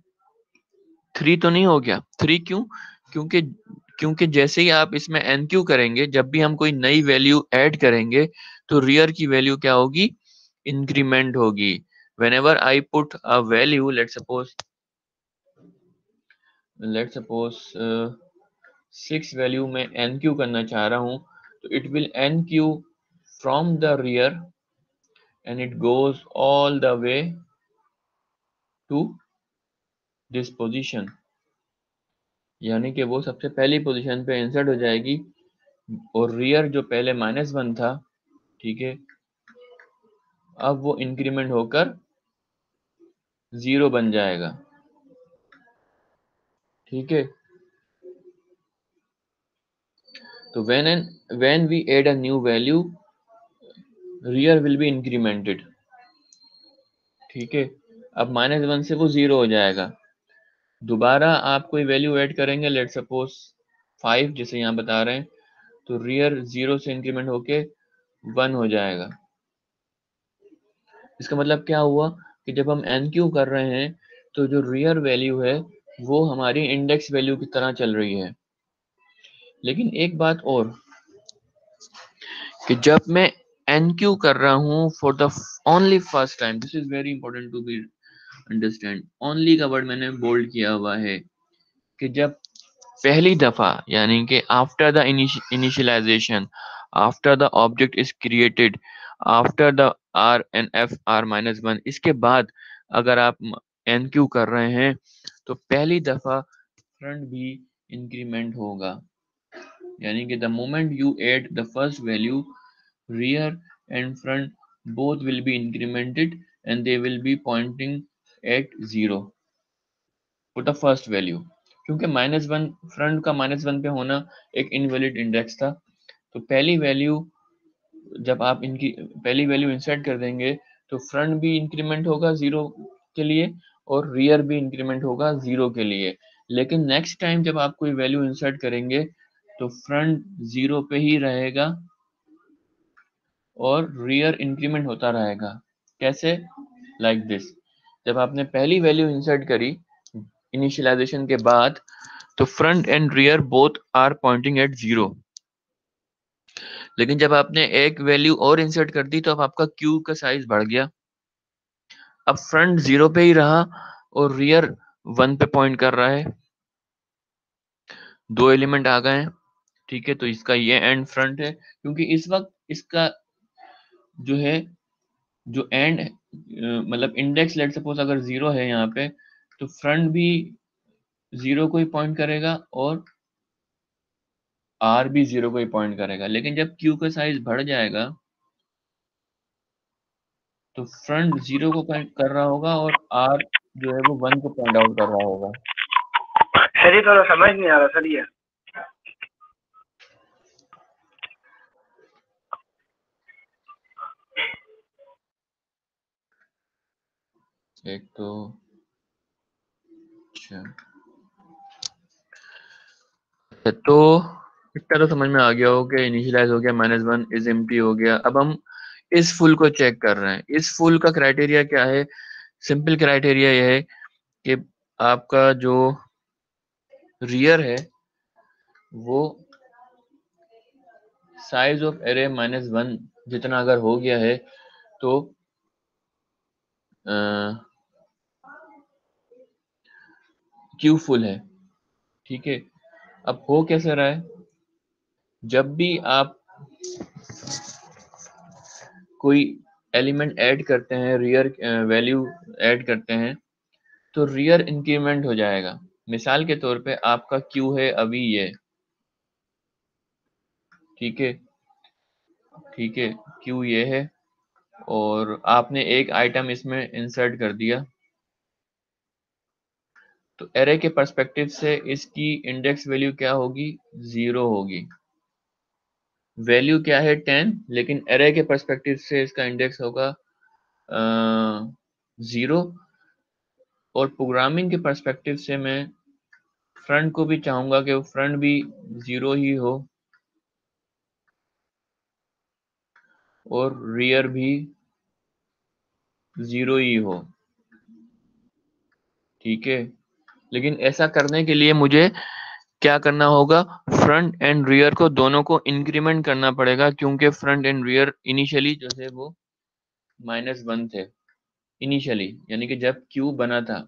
3 तो नहीं हो गया। 3 क्यों? क्योंकि क्योंकि जैसे ही आप इसमें एन क्यू करेंगे, जब भी हम कोई नई वैल्यू ऐड करेंगे तो रियर की वैल्यू क्या होगी? इंक्रीमेंट होगी। whenever I put a value, let's suppose 6 value में एन क्यू करना चाह रहा हूं, तो it will an Q from the rear and it goes all the way to this position, यानी कि वो सबसे पहली पोजीशन पे इंसर्ट हो जाएगी, और रियर जो पहले -1 था, ठीक है, अब वो इंक्रीमेंट होकर 0 बन जाएगा। ठीक है, तो when we add a new value, rear will be incremented। ठीक है, अब -1 से वो 0 हो जाएगा। दोबारा आप कोई वैल्यू ऐड करेंगे, लेट सपोज 5 जैसे यहाँ बता रहे हैं, तो रियर 0 से इंक्रीमेंट होके 1 हो जाएगा। इसका मतलब क्या हुआ कि जब हम एन क्यू कर रहे हैं तो जो रियर वैल्यू है वो हमारी इंडेक्स वैल्यू की तरह चल रही है। लेकिन एक बात और, कि जब मैं एन क्यू कर रहा हूं for the only first time, this is very important to be understand, only का वर्ड मैंने बोल्ड किया हुआ है, कि जब पहली दफा, यानी कि after the initialization, after the object is created, after the R and F are -1, इसके बाद अगर आप एन क्यू कर रहे हैं तो पहली दफा फ्रंट भी इंक्रीमेंट होगा, यानी कि the moment you add the first value, rear and front both will be incremented and they will be pointing at 0 for the first value। क्योंकि -1, फ्रंट का -1 पे होना एक इनवैलिड इंडेक्स था, तो पहली वैल्यू जब आप इनकी पहली वैल्यू इंसर्ट कर देंगे तो फ्रंट भी इंक्रीमेंट होगा 0 के लिए और रियर भी इंक्रीमेंट होगा 0 के लिए। लेकिन नेक्स्ट टाइम जब आप कोई वैल्यू इंसर्ट करेंगे तो फ्रंट 0 पे ही रहेगा और रियर इंक्रीमेंट होता रहेगा। कैसे? लाइक दिस, जब आपने पहली वैल्यू इंसर्ट करी इनिशियलाइजेशन के बाद, तो front and rear both are pointing at 0। लेकिन जब आपने एक वैल्यू और इंसर्ट कर दी तो अब आपका क्यू का साइज बढ़ गया। अब फ्रंट 0 पे ही रहा और रियर 1 पे पॉइंट कर रहा है। दो एलिमेंट आ गए हैं, ठीक है। तो इसका ये एंड फ्रंट है, क्योंकि इस वक्त इसका जो है जो एंड मतलब इंडेक्स लेट सपोज अगर 0 है यहाँ पे, तो फ्रंट भी 0 को ही पॉइंट करेगा और आर भी 0 को ही पॉइंट करेगा। लेकिन जब क्यू का साइज बढ़ जाएगा तो फ्रंट 0 को पॉइंट कर रहा होगा और आर जो है वो 1 को पॉइंट आउट कर रहा होगा। सर ये थोड़ा समझ नहीं आ रहा सर ये। एक तो अच्छा, तो इतना तो समझ में आ गया हो कि इनिशियलाइज हो गया, -1 इज एम्प्टी हो गया। अब हम इस फुल को चेक कर रहे हैं। इस फुल का क्राइटेरिया क्या है? सिंपल क्राइटेरिया यह है कि आपका जो रियर है वो साइज ऑफ एरे -1 जितना अगर हो गया है तो क्यू फुल है, ठीक है। अब हो कैसे रहा है? जब भी आप कोई एलिमेंट ऐड करते हैं, रियर वैल्यू ऐड करते हैं, तो रियर इंक्रीमेंट हो जाएगा। मिसाल के तौर पे आपका क्यू है अभी ये, ठीक है, ठीक है, क्यू ये है और आपने एक आइटम इसमें इंसर्ट कर दिया, तो एरे के पर्सपेक्टिव से इसकी इंडेक्स वैल्यू क्या होगी? 0 होगी। वैल्यू क्या है? 10, लेकिन एरे के पर्सपेक्टिव से इसका इंडेक्स होगा 0। और प्रोग्रामिंग के पर्सपेक्टिव से मैं फ्रंट को भी चाहूंगा कि फ्रंट भी 0 ही हो और रियर भी 0 ही हो, ठीक है। लेकिन ऐसा करने के लिए मुझे क्या करना होगा? फ्रंट एंड रियर को दोनों को इंक्रीमेंट करना पड़ेगा, क्योंकि फ्रंट एंड रियर इनिशियली जो है वो -1 थे इनिशियली, यानी कि जब क्यू बना था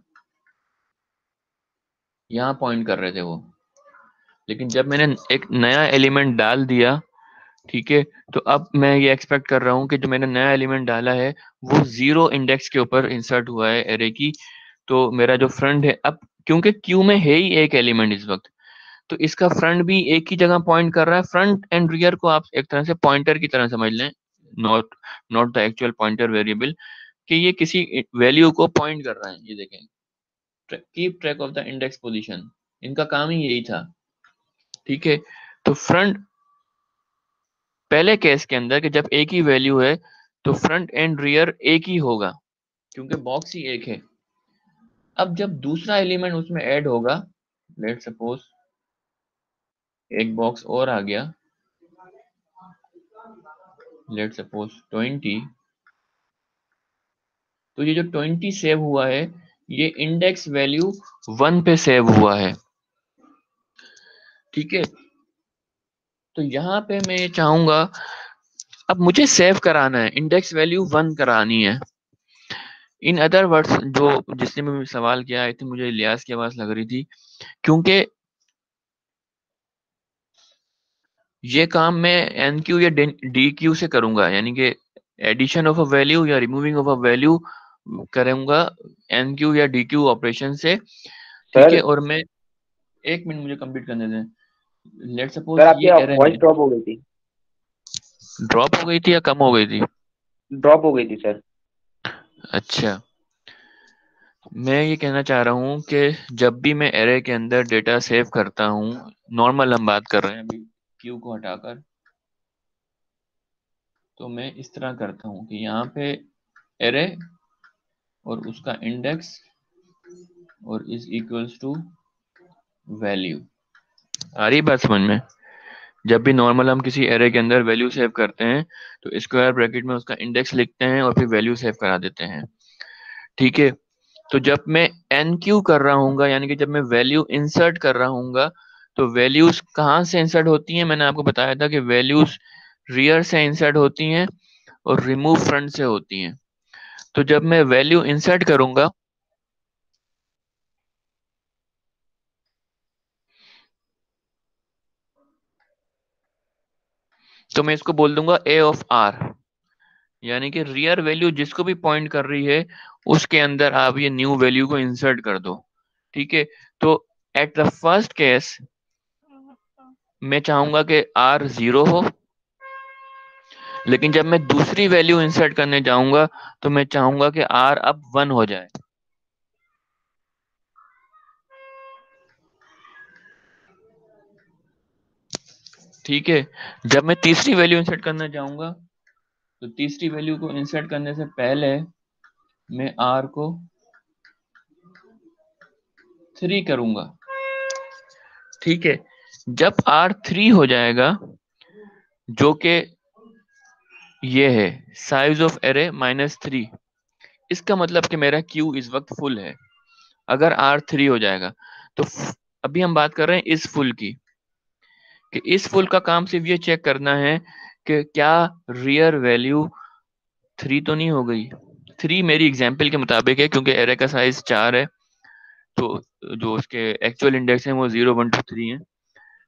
यहाँ पॉइंट कर रहे थे वो। लेकिन जब मैंने एक नया एलिमेंट डाल दिया, ठीक है, तो अब मैं ये एक्सपेक्ट कर रहा हूँ कि जो मैंने नया एलिमेंट डाला है वो 0 इंडेक्स के ऊपर इंसर्ट हुआ है एरे की। तो मेरा जो फ्रंट है, अब क्योंकि क्यू में है ही एक एलिमेंट इस वक्त, तो इसका फ्रंट भी एक ही जगह पॉइंट कर रहा है। फ्रंट एंड रियर को आप एक तरह से पॉइंटर की तरह समझ लें, not not the actual pointer variable, कि ये किसी वैल्यू को पॉइंट कर रहा है। ये देखें, keep track of the index position, इनका काम ही यही था, ठीक है। तो फ्रंट पहले केस के अंदर कि जब एक ही वैल्यू है तो फ्रंट एंड रियर एक ही होगा, क्योंकि बॉक्स ही एक है। अब जब दूसरा एलिमेंट उसमें ऐड होगा, लेट सपोज एक बॉक्स और आ गया, लेट सपोज 20, तो ये जो 20 सेव हुआ है ये इंडेक्स वैल्यू 1 पे सेव हुआ है, ठीक है। तो यहाँ पे मैं ये चाहूंगा, अब मुझे सेव कराना है, इंडेक्स वैल्यू 1 करानी है। इन अदर वर्ड्स, जो जिसने मुझे सवाल किया, आई थिंक मुझे इलियास की आवाज लग रही थी, क्योंकि ये काम मैं एन क्यू या डी क्यू से करूंगा, यानी कि एडिशन ऑफ अ वैल्यू या रिमूविंग ऑफ अ वैल्यू करूंगा एन क्यू या डी क्यू ऑपरेशन से, ठीक है। और मैं एक मिनट मुझे कंप्लीट करने दें। लेट सपोज ये एरे है, ड्रॉप हो गई थी। ड्रॉप हो गई थी या कम हो गई थी? ड्रॉप हो गई थी सर। अच्छा, मैं ये कहना चाह रहा हूँ कि जब भी मैं एरे के अंदर डेटा सेव करता हूँ, नॉर्मल हम बात कर रहे हैं अभी क्यू को हटाकर, तो मैं इस तरह करता हूँ कि यहाँ पे एरे और उसका इंडेक्स और इज इक्वल्स टू वैल्यू। आ रही बात समझ में? जब भी नॉर्मल हम किसी एरे के अंदर वैल्यू सेव करते हैं तो स्क्वायर ब्रैकेट में उसका इंडेक्स लिखते हैं और फिर वैल्यू सेव करा देते हैं, ठीक है। तो जब मैं एन क्यू कर रहा हूँ, यानी कि जब मैं वैल्यू इंसर्ट कर रहा हूँ, तो वैल्यूज कहाँ से इंसर्ट होती हैं? मैंने आपको बताया था कि वैल्यूज रियर से इंसर्ट होती हैं और रिमूव फ्रंट से होती हैं। तो जब मैं वैल्यू इंसर्ट करूंगा तो मैं इसको बोल दूंगा ए ऑफ आर, यानी कि रियर वैल्यू जिसको भी पॉइंट कर रही है उसके अंदर आप ये न्यू वैल्यू को इंसर्ट कर दो। ठीक है, तो एट द फर्स्ट केस मैं चाहूंगा कि आर 0 हो, लेकिन जब मैं दूसरी वैल्यू इंसर्ट करने जाऊंगा तो मैं चाहूंगा कि आर अब 1 हो जाए। ठीक है, जब मैं तीसरी वैल्यू इंसर्ट करना चाहूंगा तो तीसरी वैल्यू को इंसर्ट करने से पहले मैं आर को 3 करूंगा। ठीक है, जब आर 3 हो जाएगा, जो कि ये है साइज ऑफ एरे -3, इसका मतलब कि मेरा क्यू इस वक्त फुल है। अगर आर 3 हो जाएगा तो अभी हम बात कर रहे हैं इस फुल की, कि इस फुल का काम सिर्फ ये चेक करना है कि क्या रियर वैल्यू 3 तो नहीं हो गई। 3 मेरी एग्जाम्पल के मुताबिक है, क्योंकि एरे का साइज 4 है, तो जो उसके एक्चुअल इंडेक्स हैं वो 0 1 2 3 है।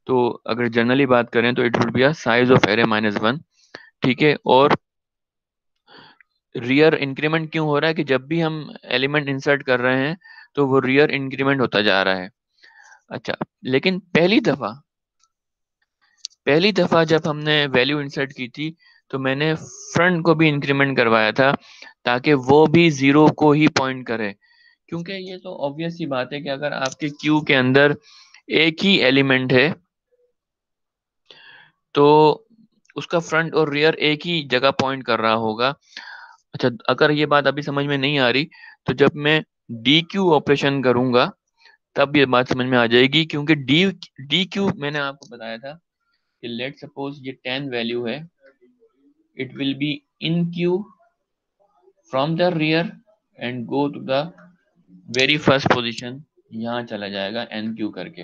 तो अगर जनरली बात करें तो it would be a size of array -1। ठीक है, और रियर इंक्रीमेंट क्यों हो रहा है कि जब भी हम एलिमेंट इंसर्ट कर रहे हैं तो वो रियर इंक्रीमेंट होता जा रहा है। अच्छा, लेकिन पहली दफा जब हमने वैल्यू इंसर्ट की थी तो मैंने फ्रंट को भी इंक्रीमेंट करवाया था ताकि वो भी 0 को ही पॉइंट करे, क्योंकि ये तो ऑब्वियस सी बात है कि अगर आपके क्यू के अंदर एक ही एलिमेंट है तो उसका फ्रंट और रियर एक ही जगह पॉइंट कर रहा होगा। अच्छा, अगर ये बात अभी समझ में नहीं आ रही तो जब मैं डी क्यू ऑपरेशन करूंगा तब ये बात समझ में आ जाएगी, क्योंकि डी क्यू मैंने आपको बताया था कि लेट सपोज ये 10 वैल्यू है, it will be enqueue from the rear end go to the very first position, यहाँ चला जाएगा एन क्यू करके।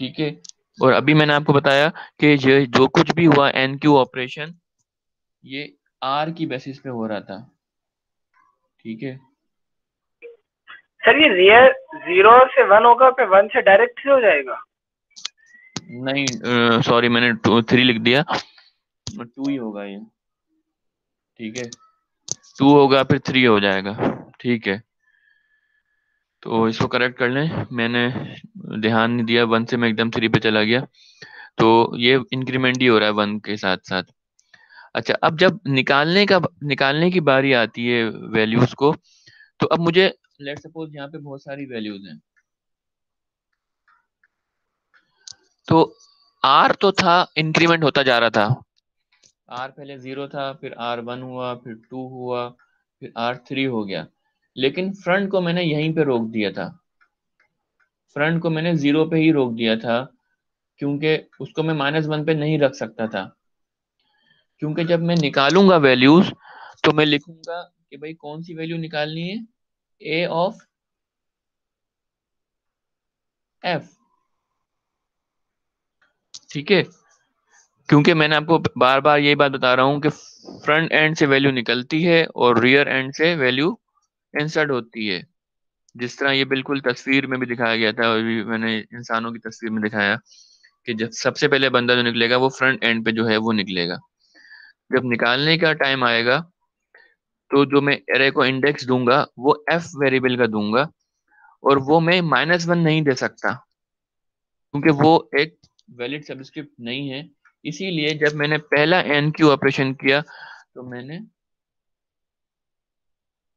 ठीक है, और अभी मैंने आपको बताया कि ये जो कुछ भी हुआ एन क्यू ऑपरेशन ये आर की बेसिस पे हो रहा था। ठीक है सर, ये रियर 0 से 1 होगा, फिर 1 से डायरेक्ट 3 हो जाएगा? नहीं, सॉरी, मैंने 3 लिख दिया, 2 ही होगा ये। ठीक है, 2 होगा फिर 3 हो जाएगा। ठीक है, तो इसको करेक्ट कर लें, मैंने ध्यान नहीं दिया, 1 से मैं एकदम 3 पे चला गया, तो ये इंक्रीमेंट ही हो रहा है 1 के साथ साथ। अच्छा, अब जब निकालने की बारी आती है वैल्यूज को, तो अब मुझे लेट सपोज यहाँ पे बहुत सारी वैल्यूज हैं, तो आर तो था, इंक्रीमेंट होता जा रहा था। आर पहले 0 था, फिर आर 1 हुआ, फिर 2 हुआ, फिर आर 3 हो गया, लेकिन फ्रंट को मैंने यहीं पे रोक दिया था। फ्रंट को मैंने 0 पे ही रोक दिया था, क्योंकि उसको मैं -1 पे नहीं रख सकता था, क्योंकि जब मैं निकालूंगा वैल्यूज तो मैं लिखूंगा कि भाई कौन सी वैल्यू निकालनी है, ए ऑफ एफ। ठीक है, क्योंकि मैंने आपको बार बार यही बात बता रहा हूं कि फ्रंट एंड से वैल्यू निकलती है और रियर एंड से वैल्यू इंसर्ट होती है। जिस तरह ये बिल्कुल तस्वीर में भी दिखाया गया था, और भी मैंने इंसानों की तस्वीर में दिखाया कि जब सबसे पहले बंदा जो निकलेगा वो फ्रंट एंड पे जो है वो निकलेगा। जब निकालने का टाइम आएगा तो जो मैं एरे को इंडेक्स दूंगा वो एफ वेरिएबल का दूंगा, और वो मैं -1 नहीं दे सकता क्योंकि वो एक वैलिड सबस्क्रिप्ट नहीं है। इसीलिए जब मैंने पहला एन क्यू ऑपरेशन किया तो मैंने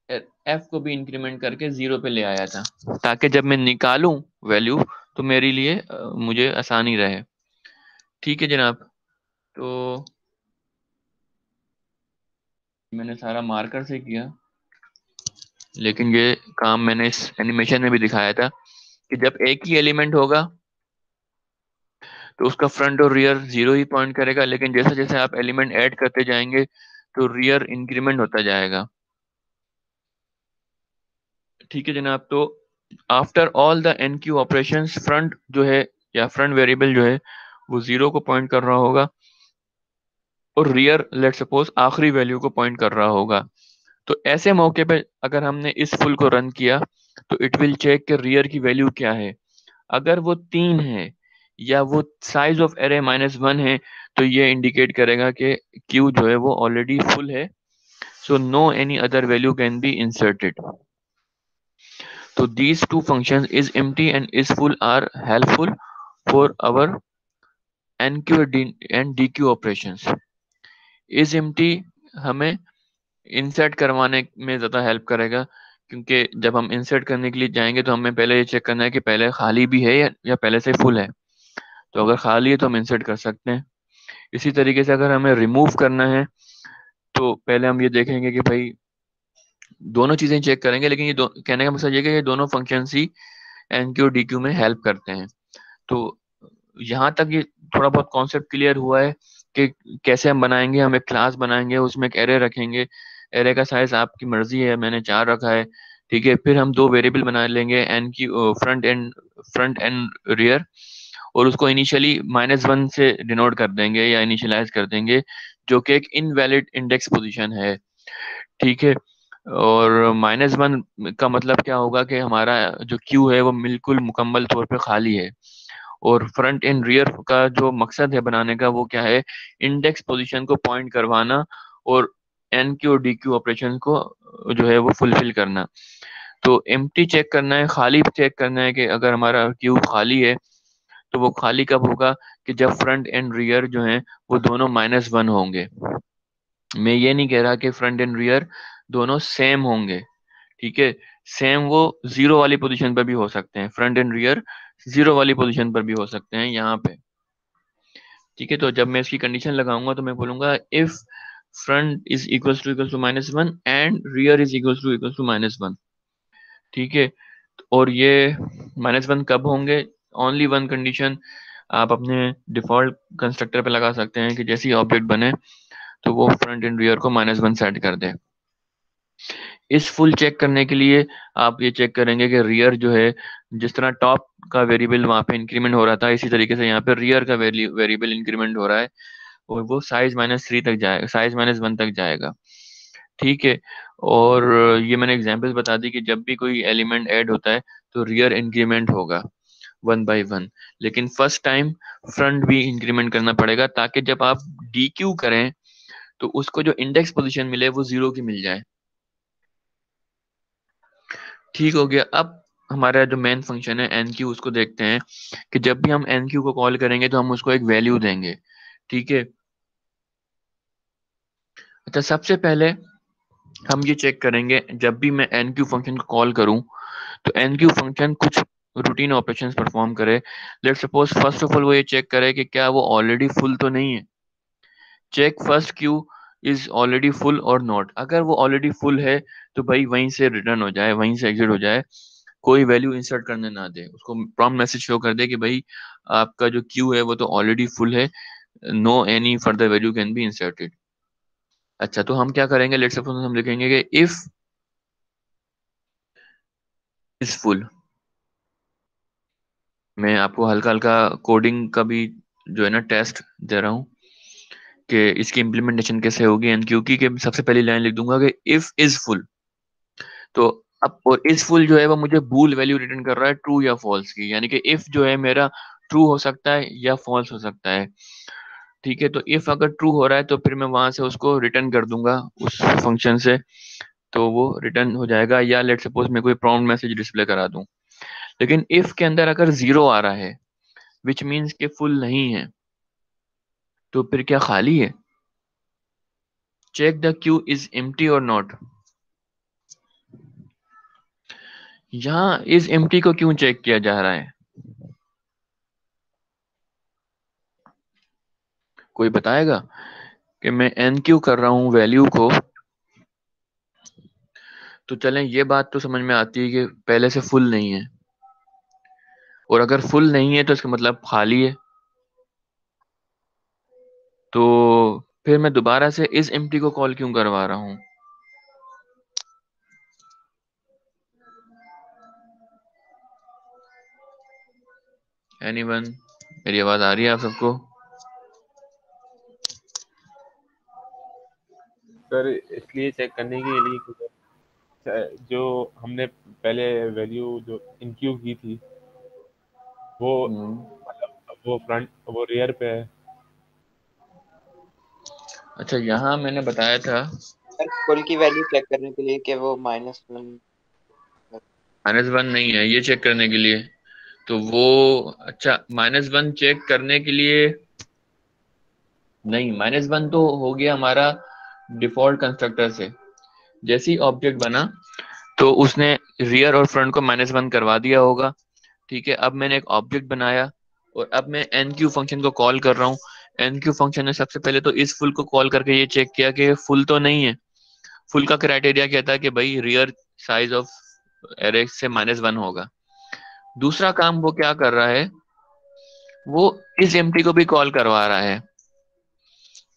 एफ को भी इंक्रीमेंट करके 0 पे ले आया था, ताकि जब मैं निकालूं वैल्यू तो मेरे लिए मुझे आसानी रहे। ठीक है जनाब, तो मैंने सारा मार्कर से किया, लेकिन ये काम मैंने इस एनिमेशन में भी दिखाया था कि जब एक ही एलिमेंट होगा तो उसका फ्रंट और रियर 0 ही पॉइंट करेगा, लेकिन जैसे जैसे आप एलिमेंट ऐड करते जाएंगे तो रियर इंक्रीमेंट होता जाएगा। ठीक है जनाब, तो after all the enqueue operation front जो है या फ्रंट वेरिएबल जो है वो 0 को पॉइंट कर रहा होगा, और रियर लेट सपोज आखिरी वैल्यू को पॉइंट कर रहा होगा। तो ऐसे मौके पे अगर हमने इस फुल को रन किया तो इट विल चेक कि रियर की वैल्यू क्या है। अगर वो 3 है या वो साइज ऑफ एरे -1 है तो ये इंडिकेट करेगा कि क्यू जो है वो ऑलरेडी फुल है, so no any other value can be inserted. So these two functions is empty and is full are helpful for our NQ and DQ operations. is empty हमें insert करवाने में ज़्यादा help करेगा, क्योंकि जब हम insert करने के लिए जाएंगे तो हमें पहले ये चेक करना है कि पहले खाली भी है या पहले से फुल है। तो अगर खाली है तो हम इंसर्ट कर सकते हैं। इसी तरीके से अगर हमें रिमूव करना है तो पहले हम ये देखेंगे कि भाई दोनों चीजें चेक करेंगे, लेकिन कहने का मतलब ये कि ये दोनों फंक्शन ही एनक्यू डीक्यू में हेल्प करते हैं। तो यहाँ तक ये थोड़ा बहुत कॉन्सेप्ट क्लियर हुआ है कि कैसे हम बनाएंगे। हम एक क्लास बनाएंगे, उसमें एक एरे रखेंगे, एरे का साइज आपकी मर्जी है, मैंने 4 रखा है, ठीक है। फिर हम 2 वेरिएबल बना लेंगे, एनक्यू फ्रंट एंड रियर, और उसको इनिशियली -1 से डिनोट कर देंगे या इनिशियलाइज कर देंगे, जो कि एक इनवैलिड इंडेक्स पोजीशन है, ठीक है। और -1 का मतलब क्या होगा कि हमारा जो क्यू है वो बिल्कुल मुकम्मल तौर पे खाली है। और फ्रंट एंड रियर का जो मकसद है बनाने का वो क्या है, इंडेक्स पोजीशन को पॉइंट करवाना और एन क्यू और डी क्यू ऑपरेशन को जो है वो फुलफिल करना। तो एम्प्टी चेक करना है, खाली चेक करना है कि अगर हमारा क्यू खाली है तो वो खाली कब होगा कि जब फ्रंट एंड रियर जो है वो दोनों -1 होंगे। मैं ये नहीं कह रहा कि फ्रंट एंड रियर दोनों सेम होंगे, ठीक है। सेम वो 0 वाली पोजीशन पर भी हो सकते हैं, फ्रंट एंड रियर 0 वाली पोजीशन पर भी हो सकते हैं यहाँ पे, ठीक है। तो जब मैं इसकी कंडीशन लगाऊंगा तो मैं बोलूंगा if front is equal to -1 and rear is equal to -1, ठीक है। और ये -1 कब होंगे, ओनली वन कंडीशन आप अपने डिफॉल्ट कंस्ट्रक्टर पे लगा सकते हैं कि जैसे ही ऑब्जेक्ट बने तो वो फ्रंट एंड रियर को -1 सेट कर दे। इस फुल चेक करने के लिए आप ये चेक करेंगे कि रियर जो है, जिस तरह टॉप का वेरिएबल वहां पे इंक्रीमेंट हो रहा था, इसी तरीके से यहाँ पे रियर का वेरिएबल इंक्रीमेंट हो रहा है और वो साइज -3 तक जाएगा, साइज -1 तक जाएगा, ठीक है। और ये मैंने एग्जांपल्स बता दी कि जब भी कोई एलिमेंट ऐड होता है तो रियर इंक्रीमेंट होगा 1 by 1, लेकिन फर्स्ट टाइम फ्रंट भी इंक्रीमेंट करना पड़ेगा ताकि जब आप डी क्यू करें तो उसको जो इंडेक्स पोजीशन मिले वो 0 की मिल जाए, ठीक हो गया। अब हमारा जो मेन फंक्शन है एन क्यू, उसको देखते हैं कि जब भी हम एन क्यू को कॉल करेंगे तो हम उसको एक वैल्यू देंगे, ठीक है। अच्छा, सबसे पहले हम ये चेक करेंगे जब भी मैं एन क्यू फंक्शन को कॉल करूं तो एन क्यू फंक्शन कुछ रूटीन ऑपरेशंस परफॉर्म करे। Let suppose first of all वो ये चेक करे कि क्या वो ऑलरेडी फुल तो नहीं है। Check first queue is already full और नॉट। अगर वो ऑलरेडी फुल है तो भाई वहीं से रिटर्न हो जाए, वहीं से एग्जिट हो जाए, कोई वैल्यू इंसर्ट करने ना दे, उसको प्रॉम्प्ट मैसेज शो कर दे कि भाई आपका जो क्यू है वो तो ऑलरेडी फुल है, no any further value can be inserted. अच्छा, तो हम क्या करेंगे, लेट्स सपोज हम लिखेंगे कि इफ इज फुल। मैं आपको हल्का हल्का कोडिंग का भी जो है ना टेस्ट दे रहा हूँ कि इसकी इम्प्लीमेंटेशन कैसे होगी। एंड क्योंकि कि सबसे पहली लाइन लिख दूंगा कि इफ इज फुल। तो अब और इज फुल जो है वो मुझे बूल वैल्यू रिटर्न कर रहा है ट्रू या फॉल्स की, यानी कि इफ जो है मेरा ट्रू हो सकता है या फॉल्स हो सकता है, ठीक है। तो इफ अगर ट्रू हो रहा है तो फिर मैं वहां से उसको रिटर्न कर दूंगा उस फंक्शन से, तो वो रिटर्न हो जाएगा। या लेट सपोज मैं कोई प्रॉम्प्ट मैसेज डिस्प्ले करा दूं। लेकिन इफ के अंदर अगर 0 आ रहा है विच मीन्स के फुल नहीं है, तो फिर क्या खाली है। Check the queue is empty और नॉट। यहाँ इज एम्प्टी को क्यों चेक किया जा रहा है, कोई बताएगा कि मैं एन क्यू कर रहा हूं वैल्यू को, तो चलें ये बात तो समझ में आती है कि पहले से फुल नहीं है, और अगर फुल नहीं है तो इसका मतलब खाली है। तो फिर मैं दोबारा से इस एम्प्टी को कॉल क्यों करवा रहा हूं। एनीवन, मेरी आवाज आ रही है आप सबको। सर इसलिए चेक करने के लिए कि जो हमने पहले वैल्यू जो इनक्यू की थी वो मतलब वो फ्रंट वो रियर पे है। अच्छा, यहाँ मैंने बताया था सर फुल की वैल्यू चेक करने के लिए कि वो -1 -1 नहीं है, ये चेक करने के लिए तो वो, अच्छा -1 चेक करने के लिए नहीं, -1 तो हो गया हमारा डिफॉल्ट कंस्ट्रक्टर से। जैसे ही ऑब्जेक्ट बना तो उसने रियर और फ्रंट को -1 करवा दिया होगा। ठीक है, अब मैंने एक ऑब्जेक्ट बनाया और अब मैं एनक्यू फंक्शन को कॉल कर रहा हूँ। एनक्यू फंक्शन ने सबसे पहले तो इस फुल को कॉल करके ये चेक किया कि फुल तो नहीं है। फुल का क्राइटेरिया कहता है कि भाई रियर साइज ऑफ एरे से -1 होगा। दूसरा काम वो क्या कर रहा है, वो इस एम्प्टी को भी कॉल करवा रहा है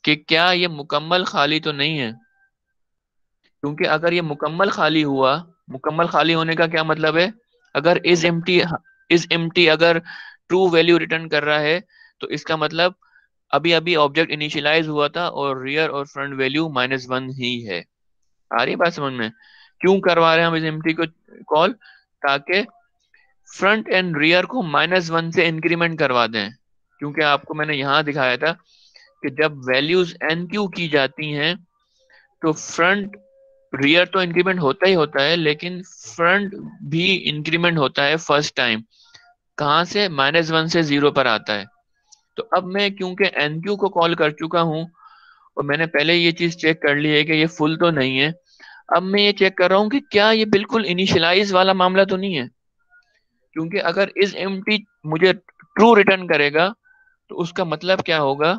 कि क्या ये मुकम्मल खाली तो नहीं है। क्योंकि अगर ये मुकम्मल खाली हुआ, मुकम्मल खाली होने का क्या मतलब है, अगर इस एम्प्टी अगर ट्रू वैल्यू रिटर्न कर रहा है तो इसका मतलब अभी अभी ऑब्जेक्ट इनिशियलाइज हुआ था और रियर और फ्रंट वैल्यू -1 ही है। आ रही बात समझ में? क्यों करवा रहे हैं हम इस एम्प्टी को कॉल? ताकि फ्रंट एंड रियर को -1 से इंक्रीमेंट करवा दें। क्योंकि आपको मैंने यहाँ दिखाया था कि जब वैल्यूज एनक्यू की जाती हैं तो फ्रंट रियर तो इंक्रीमेंट होता ही होता है, लेकिन फ्रंट भी इंक्रीमेंट होता है फर्स्ट टाइम। कहाँ से? -1 से 0 पर आता है। तो अब मैं क्योंकि एनक्यू को कॉल कर चुका हूँ और मैंने पहले ये चीज चेक कर ली है कि ये फुल तो नहीं है, अब मैं ये चेक कर रहा हूँ कि क्या ये बिल्कुल इनिशियलाइज वाला मामला तो नहीं है। क्योंकि अगर इस एम्प्टी मुझे ट्रू रिटर्न करेगा तो उसका मतलब क्या होगा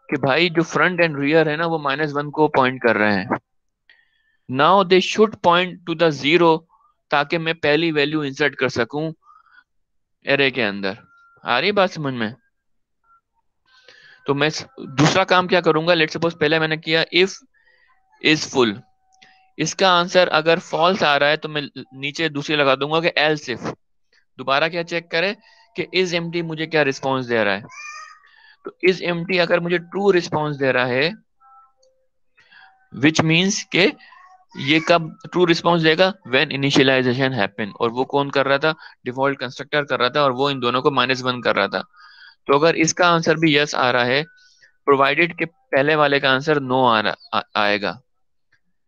कि भाई जो फ्रंट एंड रियर है ना वो -1 को पॉइंट कर रहे हैं। Now they should point two the 0 ताकि मैं पहली वैल्यू इंसर्ट कर सकूं एरे के अंदर। आ रही बात समझ में? तो मैं दूसरा काम क्या करूंगा, लेट सपोज पहले मैंने किया इफ इज फुल, इसका आंसर अगर फॉल्स आ रहा है तो मैं नीचे दूसरी लगा दूंगा कि एल्स इफ। दोबारा क्या चेक करे कि इज एम्प्टी मुझे क्या रिस्पॉन्स दे रहा है। तो इज एम्प्टी अगर मुझे ट्रू रिस्पॉन्स दे रहा है, विच मीन्स के ये कब ट्रू रिस्पॉन्स देगा, व्हेन इनिशियलाइजेशन हैपन। और वो कौन कर रहा था? डिफॉल्ट कंस्ट्रक्टर कर रहा था, और वो इन दोनों को -1 कर रहा था। तो अगर इसका आंसर भी यस आ रहा है, प्रोवाइडेड के पहले वाले का आंसर नो आएगा।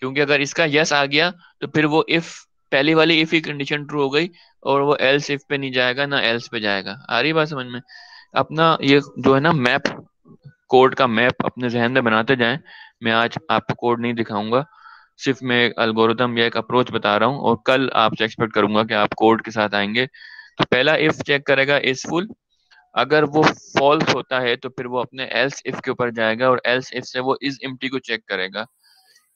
क्योंकि अगर इसका यस आ गया तो फिर वो इफ, पहली वाली इफ ही कंडीशन ट्रू हो गई और वो एल्स इफ पे नहीं जाएगा ना एल्स पे जाएगा। आ रही बात समझ में? अपना ये जो है ना मैप, कोड का मैप अपने जहन में बनाते जाएं। मैं आज आपको कोड नहीं दिखाऊंगा, सिर्फ मैं एक एल्गोरिथम या एक अप्रोच बता रहा हूँ, और कल आपसे एक्सपेक्ट करूंगा कि आप कोड के साथ आएंगे। तो पहला इफ चेक करेगा इज फुल, अगर वो फॉल्स होता है तो फिर वो अपने एल्स इफ के ऊपर जाएगा और एल्स इफ से वो इज एम्प्टी को चेक करेगा।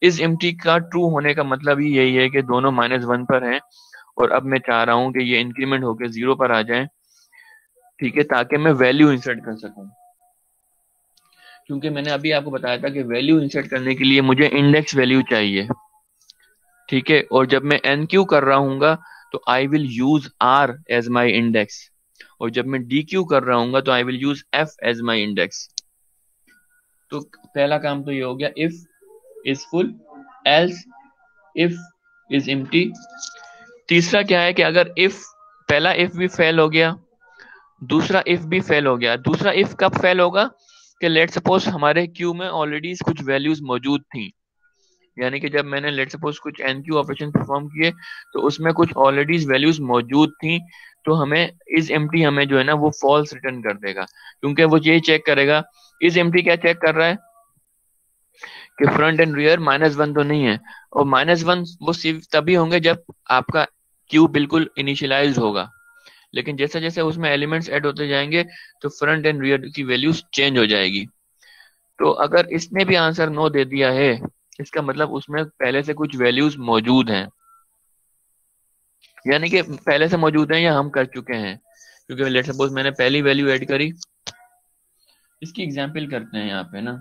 इस एम्प्टी का ट्रू होने का मतलब ही यही है कि दोनों -1 पर हैं, और अब मैं चाह रहा हूं कि ये इंक्रीमेंट होकर 0 पर आ जाए। ठीक है, ताकि मैं वैल्यू इंसर्ट कर सकूं। क्योंकि मैंने अभी आपको बताया था कि वैल्यू इंसर्ट करने के लिए मुझे इंडेक्स वैल्यू चाहिए। ठीक है, और जब मैं एनक्यू कर रहा हूँ तो I will use R as my index, और जब मैं डीक्यू कर रहा हूँ तो I will use F as my index. तो पहला काम तो ये हो गया, if is full, else if is empty. तीसरा क्या है कि अगर इफ, पहला इफ भी फेल हो गया, दूसरा इफ भी फेल हो गया। दूसरा इफ कब फेल होगा कि लेट सपोज हमारे क्यू में ऑलरेडी कुछ वैल्यूज मौजूद थी, यानी कि जब मैंने लेट सपोज कुछ एनक्यू ऑपरेशन परफॉर्म किए तो उसमें कुछ ऑलरेडी वैल्यूज मौजूद थी, तो हमें इज एम्प्टी हमें जो है ना वो फॉल्स रिटर्न कर देगा। क्योंकि वो ये चेक करेगा, इज एम्प्टी क्या चेक कर रहा है कि फ्रंट एंड रियर -1 तो नहीं है, और -1 वो सिर्फ तभी होंगे जब आपका क्यू बिल्कुल इनिशियलाइज होगा। लेकिन जैसे जैसे उसमें एलिमेंट्स ऐड होते जाएंगे तो फ्रंट एंड रियर की वैल्यूज चेंज हो जाएगी। तो अगर इसने भी आंसर नो दे दिया है, इसका मतलब उसमें पहले से कुछ वैल्यूज मौजूद हैं, यानी कि पहले से मौजूद हैं या हम कर चुके हैं। क्योंकि लेट सपोज मैंने पहली वैल्यू ऐड करी, इसकी एग्जांपल करते हैं यहाँ पे ना।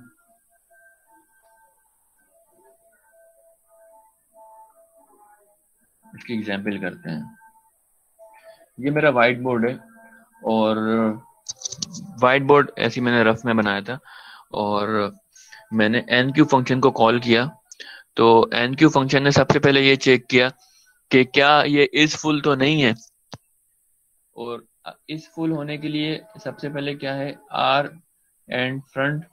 इसकी एग्जांपल करते हैं, ये मेरा व्हाइट बोर्ड है, और व्हाइट बोर्ड ऐसी मैंने रफ में बनाया था, और मैंने एनक्यू फंक्शन को कॉल किया। तो एन क्यू फंक्शन ने सबसे पहले ये चेक किया कि क्या ये इज फुल तो नहीं है, और इस फुल होने के लिए सबसे पहले क्या है, R and front,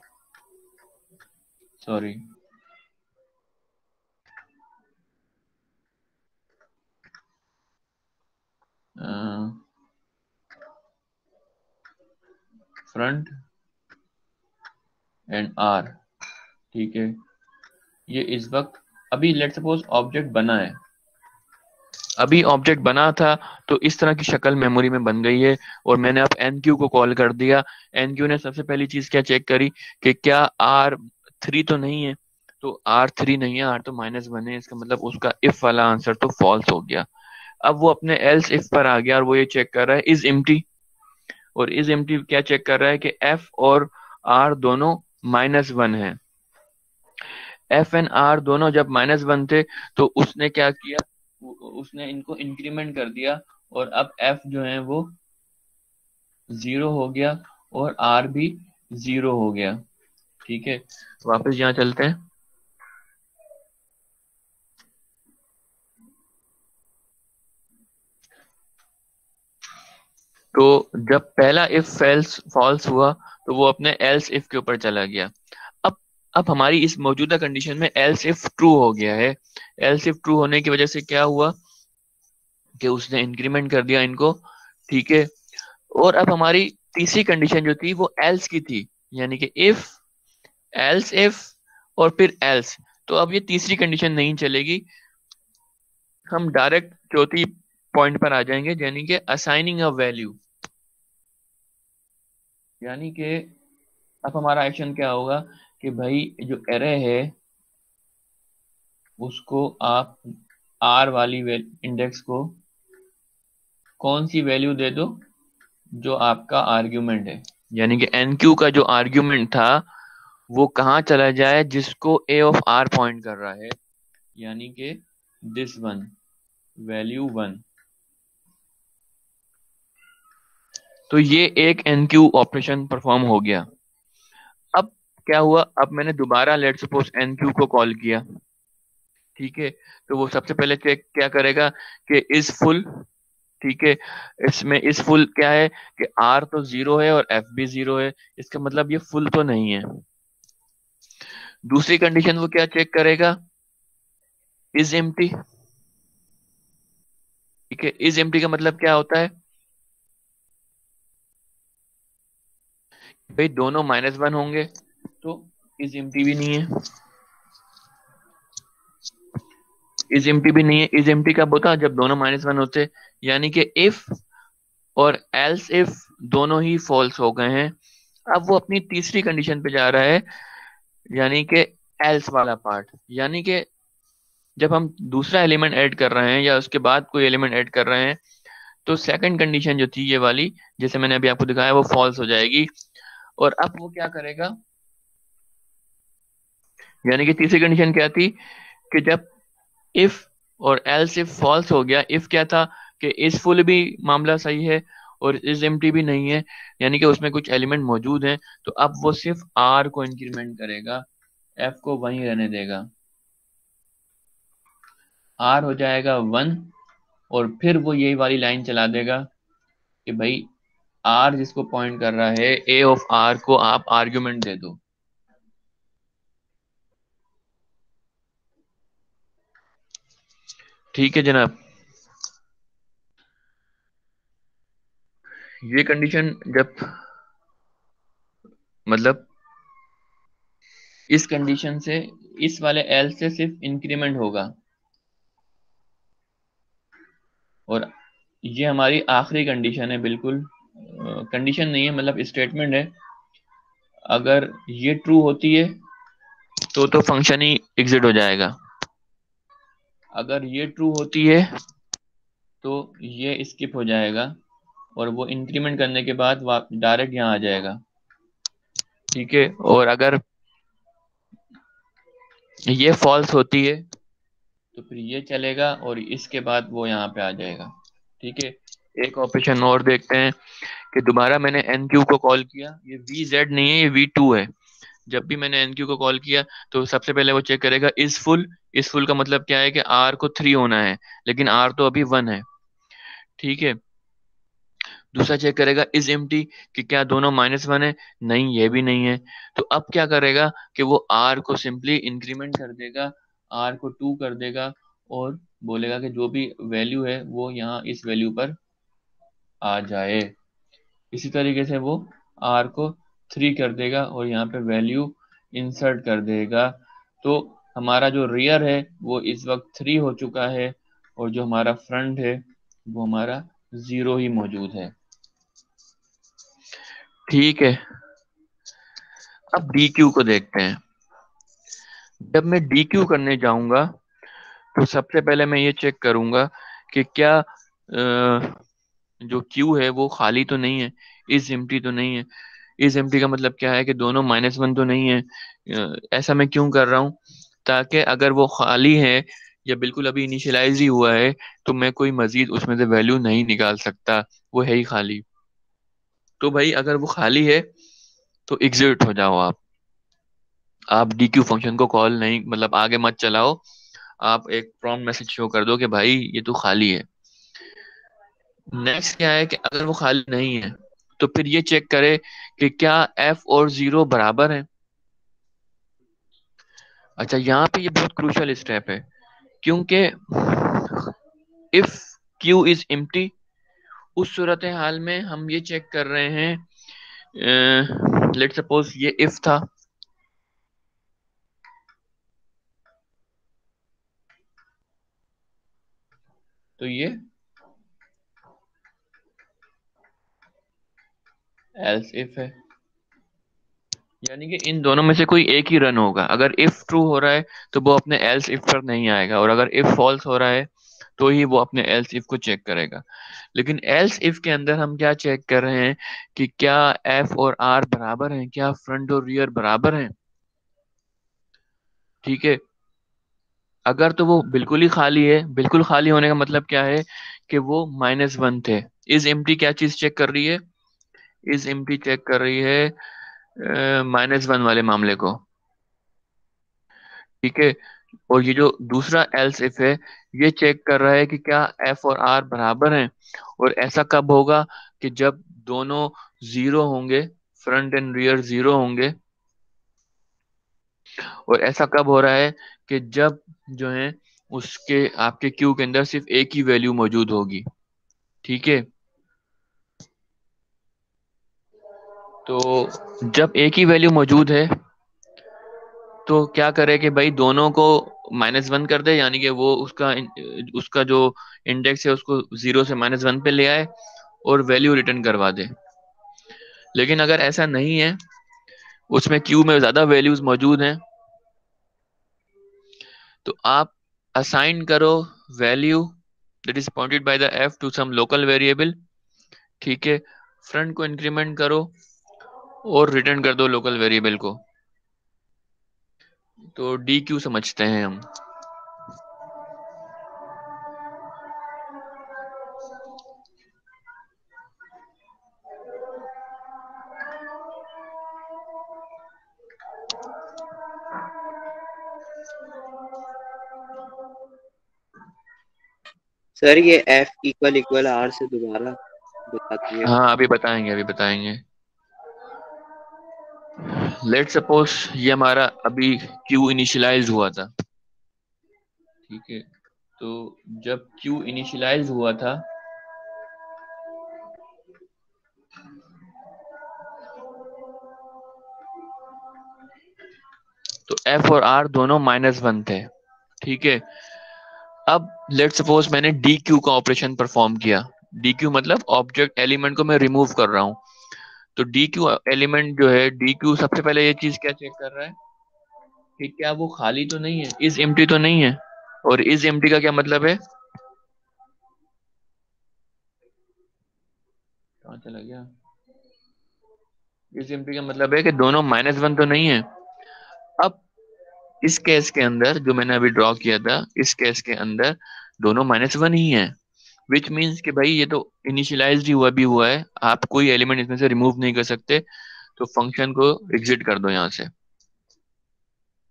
sorry front and R, ठीक है। ये इस वक्त अभी लेट सपोज ऑब्जेक्ट बना है, अभी ऑब्जेक्ट बना था तो इस तरह की शक्ल मेमोरी में बन गई है, और मैंने अब एन क्यू को कॉल कर दिया। एन क्यू ने सबसे पहली चीज क्या चेक करी कि क्या आर 3 तो नहीं है, तो आर 3 नहीं है, आर तो -1 है, इसका मतलब उसका इफ वाला आंसर तो फॉल्स हो गया। अब वो अपने एल्स इफ पर आ गया और वो ये चेक कर रहा है इज एम्प्टी, और इज एम्प्टी क्या चेक कर रहा है कि एफ और आर दोनों -1 है। एफ एंड आर दोनों जब -1 थे तो उसने क्या किया, उसने इनको इंक्रीमेंट कर दिया, और अब एफ जो है वो 0 हो गया और आर भी 0 हो गया, ठीक है। वापस यहाँ चलते हैं। तो जब पहला इफ फॉल्स हुआ तो वो अपने एल्स इफ के ऊपर चला गया। अब हमारी इस मौजूदा कंडीशन में एल्स इफ ट्रू हो गया है। एल्स इफ ट्रू होने की वजह से क्या हुआ कि उसने इंक्रीमेंट कर दिया इनको, ठीक है। और अब हमारी तीसरी कंडीशन जो थी वो एल्स की थी, यानी कि इफ, एल्स इफ और फिर एल्स। तो अब ये तीसरी कंडीशन नहीं चलेगी, हम डायरेक्ट चौथी पॉइंट पर आ जाएंगे, यानी कि असाइनिंग अ वैल्यू। यानी कि अब हमारा एक्शन क्या होगा कि भाई जो एरे है उसको आप आर वाली इंडेक्स को कौन सी वैल्यू दे दो, जो आपका आर्ग्यूमेंट है, यानी कि एन क्यू का जो आर्ग्यूमेंट था वो कहाँ चला जाए, जिसको ए ऑफ आर पॉइंट कर रहा है, यानी कि दिस वन, वैल्यू 1। तो ये एक एन क्यू ऑपरेशन परफॉर्म हो गया। अब क्या हुआ, अब मैंने दोबारा लेट सपोज एन क्यू को कॉल किया, ठीक है। तो वो सबसे पहले चेक क्या करेगा कि इज फुल, ठीक है। इसमें इज फुल क्या है कि आर तो 0 है और एफ भी 0 है, इसका मतलब ये फुल तो नहीं है। दूसरी कंडीशन वो क्या चेक करेगा, इज एम्प्टी, ठीक है। इज एम्प्टी का मतलब क्या होता है, भाई दोनों -1 होंगे तो इज एम्प्टी भी नहीं है, इज एम्प्टी भी नहीं है। इज एम्प्टी कब होता है, जब दोनों -1 होते, यानी कि इफ और एल्स इफ दोनों ही फॉल्स हो गए हैं। अब वो अपनी तीसरी कंडीशन पे जा रहा है, यानी कि एल्स वाला पार्ट, यानी कि जब हम दूसरा एलिमेंट ऐड कर रहे हैं या उसके बाद कोई एलिमेंट ऐड कर रहे हैं तो सेकंड कंडीशन जो थी ये वाली, जैसे मैंने अभी आपको दिखाया, वो फॉल्स हो जाएगी। और अब वो क्या करेगा, यानी कि तीसरी कंडीशन क्या थी कि जब इफ और एल्स इफ फॉल्स हो गया, इफ क्या था कि इस फुल भी मामला सही है और इज एम्प्टी भी नहीं है, यानी कि उसमें कुछ एलिमेंट मौजूद हैं, तो अब वो सिर्फ आर को इंक्रीमेंट करेगा, एफ को वहीं रहने देगा, आर हो जाएगा 1, और फिर वो यही वाली लाइन चला देगा कि भाई आर जिसको पॉइंट कर रहा है, ए ऑफ आर को आप आर्ग्यूमेंट दे दो। ठीक है जनाब। ये कंडीशन जब मतलब इस कंडीशन से इस वाले एल से सिर्फ इंक्रीमेंट होगा, और ये हमारी आखिरी कंडीशन है, बिल्कुल कंडीशन नहीं है, मतलब स्टेटमेंट है। अगर ये ट्रू होती है तो फंक्शन ही एग्जिट हो जाएगा, अगर ये ट्रू होती है तो ये स्किप हो जाएगा और वो इंक्रीमेंट करने के बाद डायरेक्ट यहाँ आ जाएगा, ठीक है। और अगर ये फॉल्स होती है तो फिर ये चलेगा और इसके बाद वो यहाँ पे आ जाएगा, ठीक है। एक ऑपरेशन और देखते हैं कि दोबारा मैंने एन क्यू को कॉल किया, ये वी जेड नहीं है, ये वी टू है, जब भी मैंने एनक्यू को कॉल किया तो सबसे पहले वो चेक करेगा इज फुल। इज फुल का मतलब क्या है कि आर को 3 होना है, लेकिन आर तो अभी 1 है। ठीक है। दूसरा चेक करेगा इज एम्प्टी, कि क्या दोनों -1 है, नहीं ये भी नहीं है। तो अब क्या करेगा कि वो आर को सिंपली इंक्रीमेंट कर देगा, आर को 2 कर देगा और बोलेगा कि जो भी वैल्यू है वो यहाँ इस वैल्यू पर आ जाए। इसी तरीके से वो आर को 3 कर देगा और यहाँ पे वैल्यू इंसर्ट कर देगा। तो हमारा जो रियर है वो इस वक्त 3 हो चुका है और जो हमारा फ्रंट है वो हमारा 0 ही मौजूद है। ठीक है। अब डी क्यू को देखते हैं। जब मैं डी क्यू करने जाऊंगा तो सबसे पहले मैं ये चेक करूंगा कि क्या जो क्यू है वो खाली तो नहीं है, इज एम्प्टी तो नहीं है। इज एम्प्टी का मतलब क्या है कि दोनों -1 तो नहीं है। ऐसा मैं क्यों कर रहा हूँ, ताकि अगर वो खाली है या बिल्कुल अभी इनिशियलाइज ही हुआ है तो मैं कोई मजीद उसमें से वैल्यू नहीं निकाल सकता, वो है ही खाली। तो भाई अगर वो खाली है तो एग्जिट हो जाओ आप डीक्यू फंक्शन को कॉल नहीं, मतलब आगे मत चलाओ। आप एक प्रॉम्प्ट मैसेज शो कर दो कि भाई ये तो खाली है। नेक्स्ट क्या है कि अगर वो खाली नहीं है तो फिर ये चेक करे कि क्या f और 0 बराबर है। अच्छा, यहाँ पे ये बहुत क्रूशियल स्टेप है, क्योंकि इफ q इज एम्प्टी, उस सूरत हाल में हम ये चेक कर रहे हैं, लेट सपोज ये इफ था, तो ये एल्स इफ है, यानी कि इन दोनों में से कोई एक ही रन होगा। अगर इफ ट्रू हो रहा है तो वो अपने एल्स इफ पर नहीं आएगा, और अगर इफ फॉल्स हो रहा है तो ही वो अपने एल्स इफ को चेक करेगा। लेकिन एल्स इफ के अंदर हम क्या चेक कर रहे हैं कि क्या एफ और आर बराबर हैं, क्या फ्रंट और रियर बराबर हैं। ठीक है। अगर तो वो बिल्कुल ही खाली है, बिल्कुल खाली होने का मतलब क्या है कि वो -1 थे। इज एम्प्टी क्या चीज चेक कर रही है, इज एम्प्टी चेक कर रही है -1 वाले मामले को। ठीक है। और ये जो दूसरा एल्स इफ है ये चेक कर रहा है कि क्या एफ और आर बराबर हैं। और ऐसा कब होगा कि जब दोनों 0 होंगे, फ्रंट एंड रियर 0 होंगे। और ऐसा कब हो रहा है कि जब जो है उसके आपके क्यू के अंदर सिर्फ एक ही वैल्यू मौजूद होगी। ठीक है। तो जब एक ही वैल्यू मौजूद है तो क्या करे कि भाई दोनों को -1 कर दे, यानी कि वो उसका उसका जो इंडेक्स है उसको 0 से -1 पे ले आए और वैल्यू रिटर्न करवा दे। लेकिन अगर ऐसा नहीं है, उसमें क्यू में ज्यादा वैल्यूज मौजूद हैं, तो आप असाइन करो value that is pointed by the F to some local variable. ठीक है। फ्रंट को इंक्रीमेंट करो और रिटर्न कर दो लोकल वेरिएबल को। तो डी क्यू समझते हैं हम। सर ये F इक्वल इक्वल R से दोबारा बता दिए। हाँ अभी बताएंगे, अभी बताएंगे। लेट सपोज ये हमारा अभी क्यू इनिशियलाइज हुआ था। ठीक है। तो जब क्यू इनिशियलाइज हुआ था तो एफ और आर दोनों -1 थे। ठीक है। अब लेट सपोज मैंने डी क्यू का ऑपरेशन परफॉर्म किया। डी क्यू मतलब ऑब्जेक्ट एलिमेंट को मैं रिमूव कर रहा हूं। तो डी क्यू एलिमेंट जो है, डी क्यू सबसे पहले ये चीज क्या चेक कर रहा है कि क्या वो खाली तो नहीं है, इज एम्प्टी तो नहीं है। और इज एम्प्टी का क्या मतलब है, कहाँ चला गया, इज एम्प्टी का मतलब है कि दोनों -1 तो नहीं है। अब इस केस के अंदर जो मैंने अभी ड्रॉ किया था, इस केस के अंदर दोनों -1 ही है, विच मीन्स कि भाई ये तो इनिशियलाइज्ड ही हुआ भी हुआ है, आप कोई एलिमेंट इसमें से रिमूव नहीं कर सकते। तो फंक्शन को एग्जिट कर दो यहाँ से।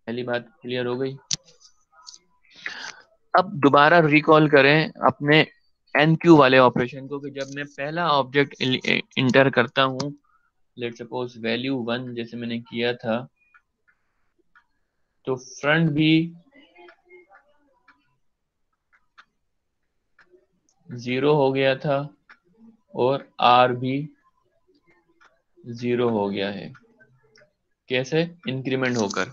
पहली बात क्लियर हो गई। अब दोबारा रिकॉल करें अपने एन क्यू वाले ऑपरेशन को, कि जब मैं पहला ऑब्जेक्ट इंटर करता हूं, लेट सपोज वैल्यू 1 जैसे मैंने किया था, तो फ्रंट भी 0 हो गया था और आर भी 0 हो गया है। कैसे? इंक्रीमेंट होकर।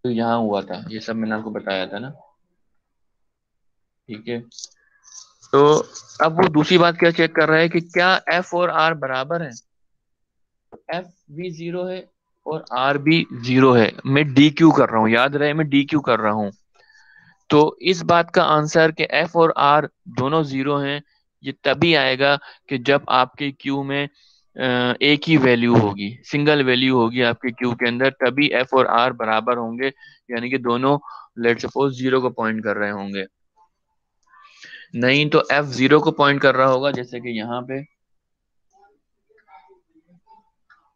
तो यहाँ हुआ था, ये सब मैंने आपको बताया था ना। ठीक है, तो अब वो दूसरी बात क्या चेक कर रहा है कि क्या एफ और आर बराबर है। एफ भी 0 है और आर भी 0 है। मैं डी क्यू कर रहा हूँ, याद रहे मैं डी क्यू कर रहा हूँ। तो इस बात का आंसर कि एफ और आर दोनों 0 हैं, ये तभी आएगा कि जब आपके क्यू में एक ही वैल्यू होगी, सिंगल वैल्यू होगी आपके क्यू के अंदर, तभी एफ और आर बराबर होंगे, यानी कि दोनों लेट सपोज 0 को पॉइंट कर रहे होंगे। नहीं तो एफ 0 को पॉइंट कर रहा होगा, जैसे कि यहाँ पे,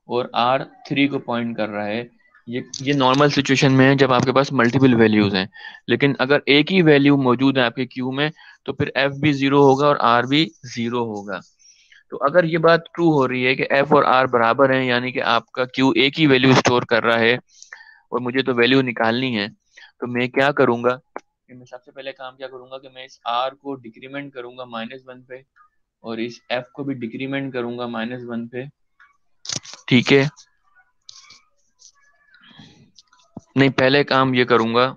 और आर 3 को पॉइंट कर रहा है। ये नॉर्मल सिचुएशन में है जब आपके पास मल्टीपल वैल्यूज हैं। लेकिन अगर एक ही वैल्यू मौजूद है आपके क्यू में, तो फिर एफ भी 0 होगा और आर भी 0 होगा। तो अगर ये बात ट्रू हो रही है कि एफ और आर बराबर हैं, यानी कि आपका क्यू एक ही वैल्यू स्टोर कर रहा है और मुझे तो वैल्यू निकालनी है, तो मैं क्या करूंगा कि मैं सबसे पहले काम क्या करूंगा कि मैं इस आर को डिक्रीमेंट करूंगा -1 पे, और इस एफ को भी डिक्रीमेंट करूंगा -1 पे। ठीक है, नहीं पहले काम ये करूंगा,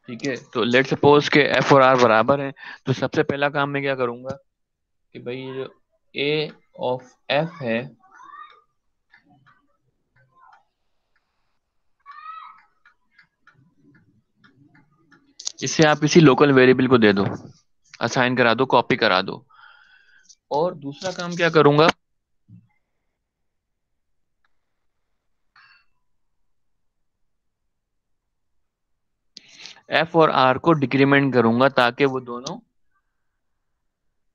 ठीक है। तो लेट सपोज के एफ और आर बराबर हैं, तो सबसे पहला काम मैं क्या करूंगा कि भाई ये जो ए ऑफ एफ है, इसे आप किसी लोकल वेरिएबल को दे दो, असाइन करा दो, कॉपी करा दो। और दूसरा काम क्या करूंगा, एफ और आर को डिक्रीमेंट करूंगा ताकि वो दोनों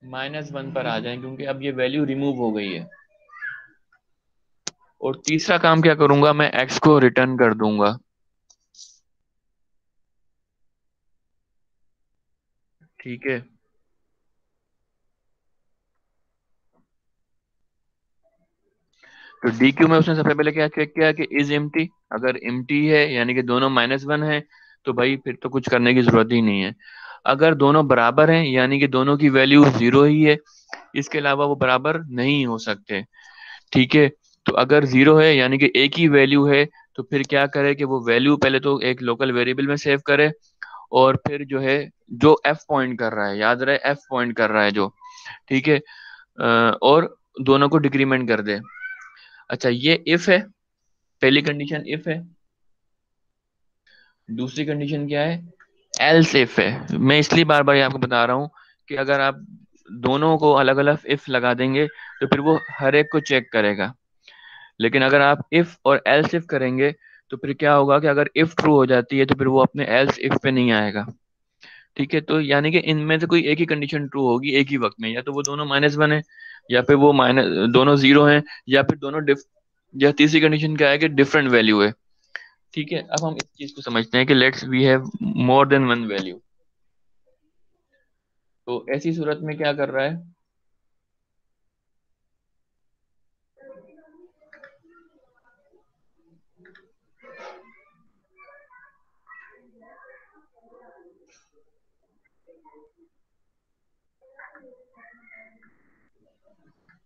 -1 पर आ जाएं, क्योंकि अब ये वैल्यू रिमूव हो गई है। और तीसरा काम क्या करूंगा, मैं एक्स को रिटर्न कर दूंगा। ठीक है, तो डी क्यू में उसने सबसे पहले क्या चेक किया कि इज एम्प्टी। अगर एम्प्टी है यानी कि दोनों -1 है, तो भाई फिर तो कुछ करने की जरूरत ही नहीं है। अगर दोनों बराबर हैं यानी कि दोनों की वैल्यू 0 ही है, इसके अलावा वो बराबर नहीं हो सकते। ठीक है, तो अगर 0 है यानी कि एक ही वैल्यू है, तो फिर क्या करे कि वो वैल्यू पहले तो एक लोकल वेरिएबल में सेव करे, और फिर जो है जो एफ पॉइंट कर रहा है, याद रहे एफ पॉइंट कर रहा है जो, ठीक है, और दोनों को डिक्रीमेंट कर दे। अच्छा, ये इफ है, पहली कंडीशन इफ है। दूसरी कंडीशन क्या है, एल्स इफ है। मैं इसलिए बार बार आपको बता रहा हूं कि अगर आप दोनों को अलग अलग इफ लगा देंगे तो फिर वो हर एक को चेक करेगा। लेकिन अगर आप इफ और एल्स इफ करेंगे तो फिर क्या होगा कि अगर इफ ट्रू हो जाती है तो फिर वो अपने एल्स इफ पे नहीं आएगा। ठीक है, तो यानी कि इनमें से कोई एक ही कंडीशन ट्रू होगी एक ही वक्त में, या तो वो दोनों -1 है, या फिर वो माइनस दोनों 0 हैं, या फिर दोनों या तीसरी कंडीशन क्या है कि डिफरेंट वैल्यू है। ठीक है, अब हम इस चीज को समझते हैं कि let's we have more than one value. तो ऐसी सूरत में क्या कर रहा है,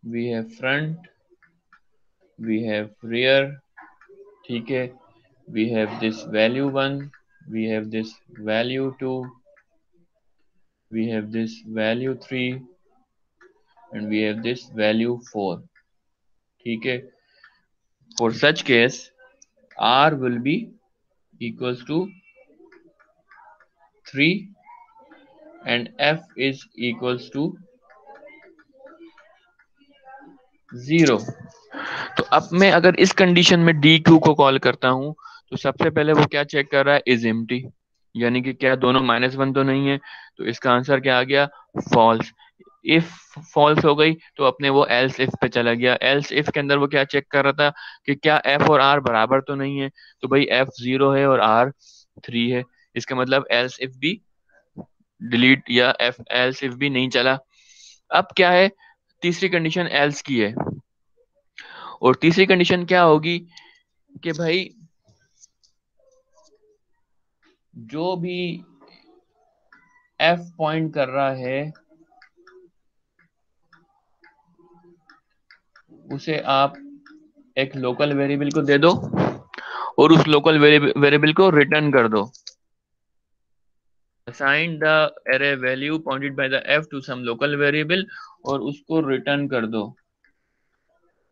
we have front, we have rear. ठीक है, we have this value 1, we have this value 2, we have this value 3, and we have this value 4. ठीक है, for such case r will be equals to 3 and f is equals to 0। तो अब मैं अगर इस condition में D Q को call करता हूं तो सबसे पहले वो क्या चेक कर रहा है, इज एम्प्टी, यानी कि क्या दोनों -1 तो नहीं है। तो इसका आंसर क्या आ गया, फॉल्स। इफ फॉल्स हो गई तो अपने वो एल्स इफ पे चला गया। एल्स इफ के अंदर वो क्या चेक कर रहा था कि क्या एफ और आर बराबर तो नहीं है। तो भाई एफ 0 है और आर 3 है, इसका मतलब एल्स इफ भी डिलीट या एफ एल्स इफ भी नहीं चला। अब क्या है, तीसरी कंडीशन एल्स की है, और तीसरी कंडीशन क्या होगी कि भाई जो भी एफ पॉइंट कर रहा है उसे आप एक लोकल वेरिएबल को दे दो और उस लोकल वेरिएबल को रिटर्न कर दो। Assign the array value pointed by the F to some local variable और उसको रिटर्न कर दो।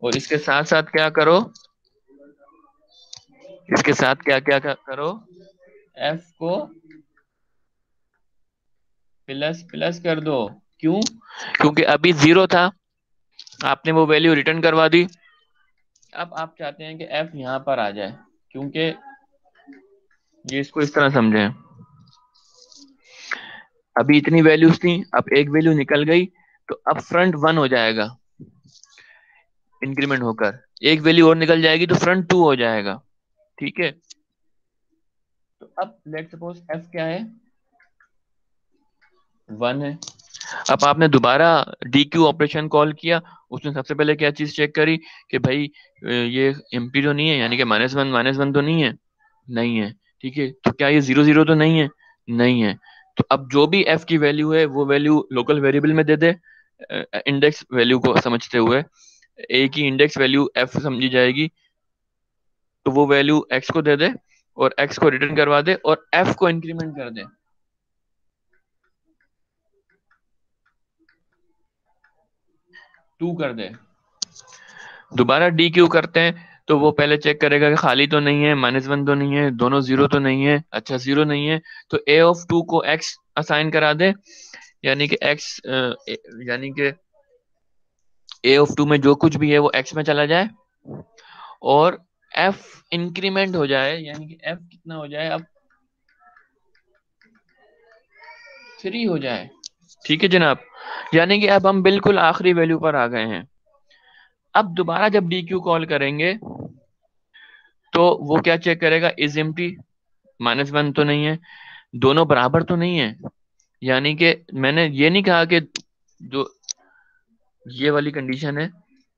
और इसके साथ साथ क्या करो, इसके साथ क्या क्या करो, एफ को प्लस प्लस कर दो। क्यों, क्योंकि अभी 0 था, आपने वो वैल्यू रिटर्न करवा दी। अब आप चाहते हैं कि एफ यहां पर आ जाए, क्योंकि ये इसको इस तरह समझें, अभी इतनी वैल्यूज थी, अब एक वैल्यू निकल गई तो अब फ्रंट 1 हो जाएगा इंक्रीमेंट होकर, एक वैल्यू और निकल जाएगी तो फ्रंट 2 हो जाएगा। ठीक है, तो अब लेट सपोज एफ क्या है, 1 है। अब आपने दोबारा डी क्यू ऑपरेशन कॉल किया, उसने सबसे पहले क्या चीज चेक करी कि भाई ये एम्प्टी तो नहीं है, यानी कि -1 तो नहीं है, नहीं है। ठीक है, तो क्या ये 0 0 तो नहीं है, नहीं है। तो अब जो भी एफ की वैल्यू है वो वैल्यू लोकल वेरिएबल में दे दे, इंडेक्स वैल्यू को समझते हुए। ए की इंडेक्स वैल्यू एफ समझी जाएगी, तो वो वैल्यू एक्स को दे दे और एक्स को रिटर्न करवा दे और एफ को इंक्रीमेंट कर दे। टू कर दे। दोबारा डी क्यू करते हैं तो वो पहले चेक करेगा कि खाली तो नहीं है, -1 तो नहीं है, दोनों 0 तो नहीं है। अच्छा 0 नहीं है तो ए ऑफ 2 को एक्स असाइन करा दे, यानी कि एक्स यानी कि ए ऑफ 2 में जो कुछ भी है वो एक्स में चला जाए और एफ इंक्रीमेंट हो जाए, यानी कि एफ कितना हो जाए, अब 3 हो जाए। ठीक है जनाब, यानी कि अब हम बिल्कुल आखिरी वैल्यू पर आ गए हैं। अब दोबारा जब डी क्यू कॉल करेंगे तो वो क्या चेक करेगा, इज एम्प्टी, -1 तो नहीं है, दोनों बराबर तो नहीं है। यानी कि मैंने ये नहीं कहा कि जो ये वाली कंडीशन है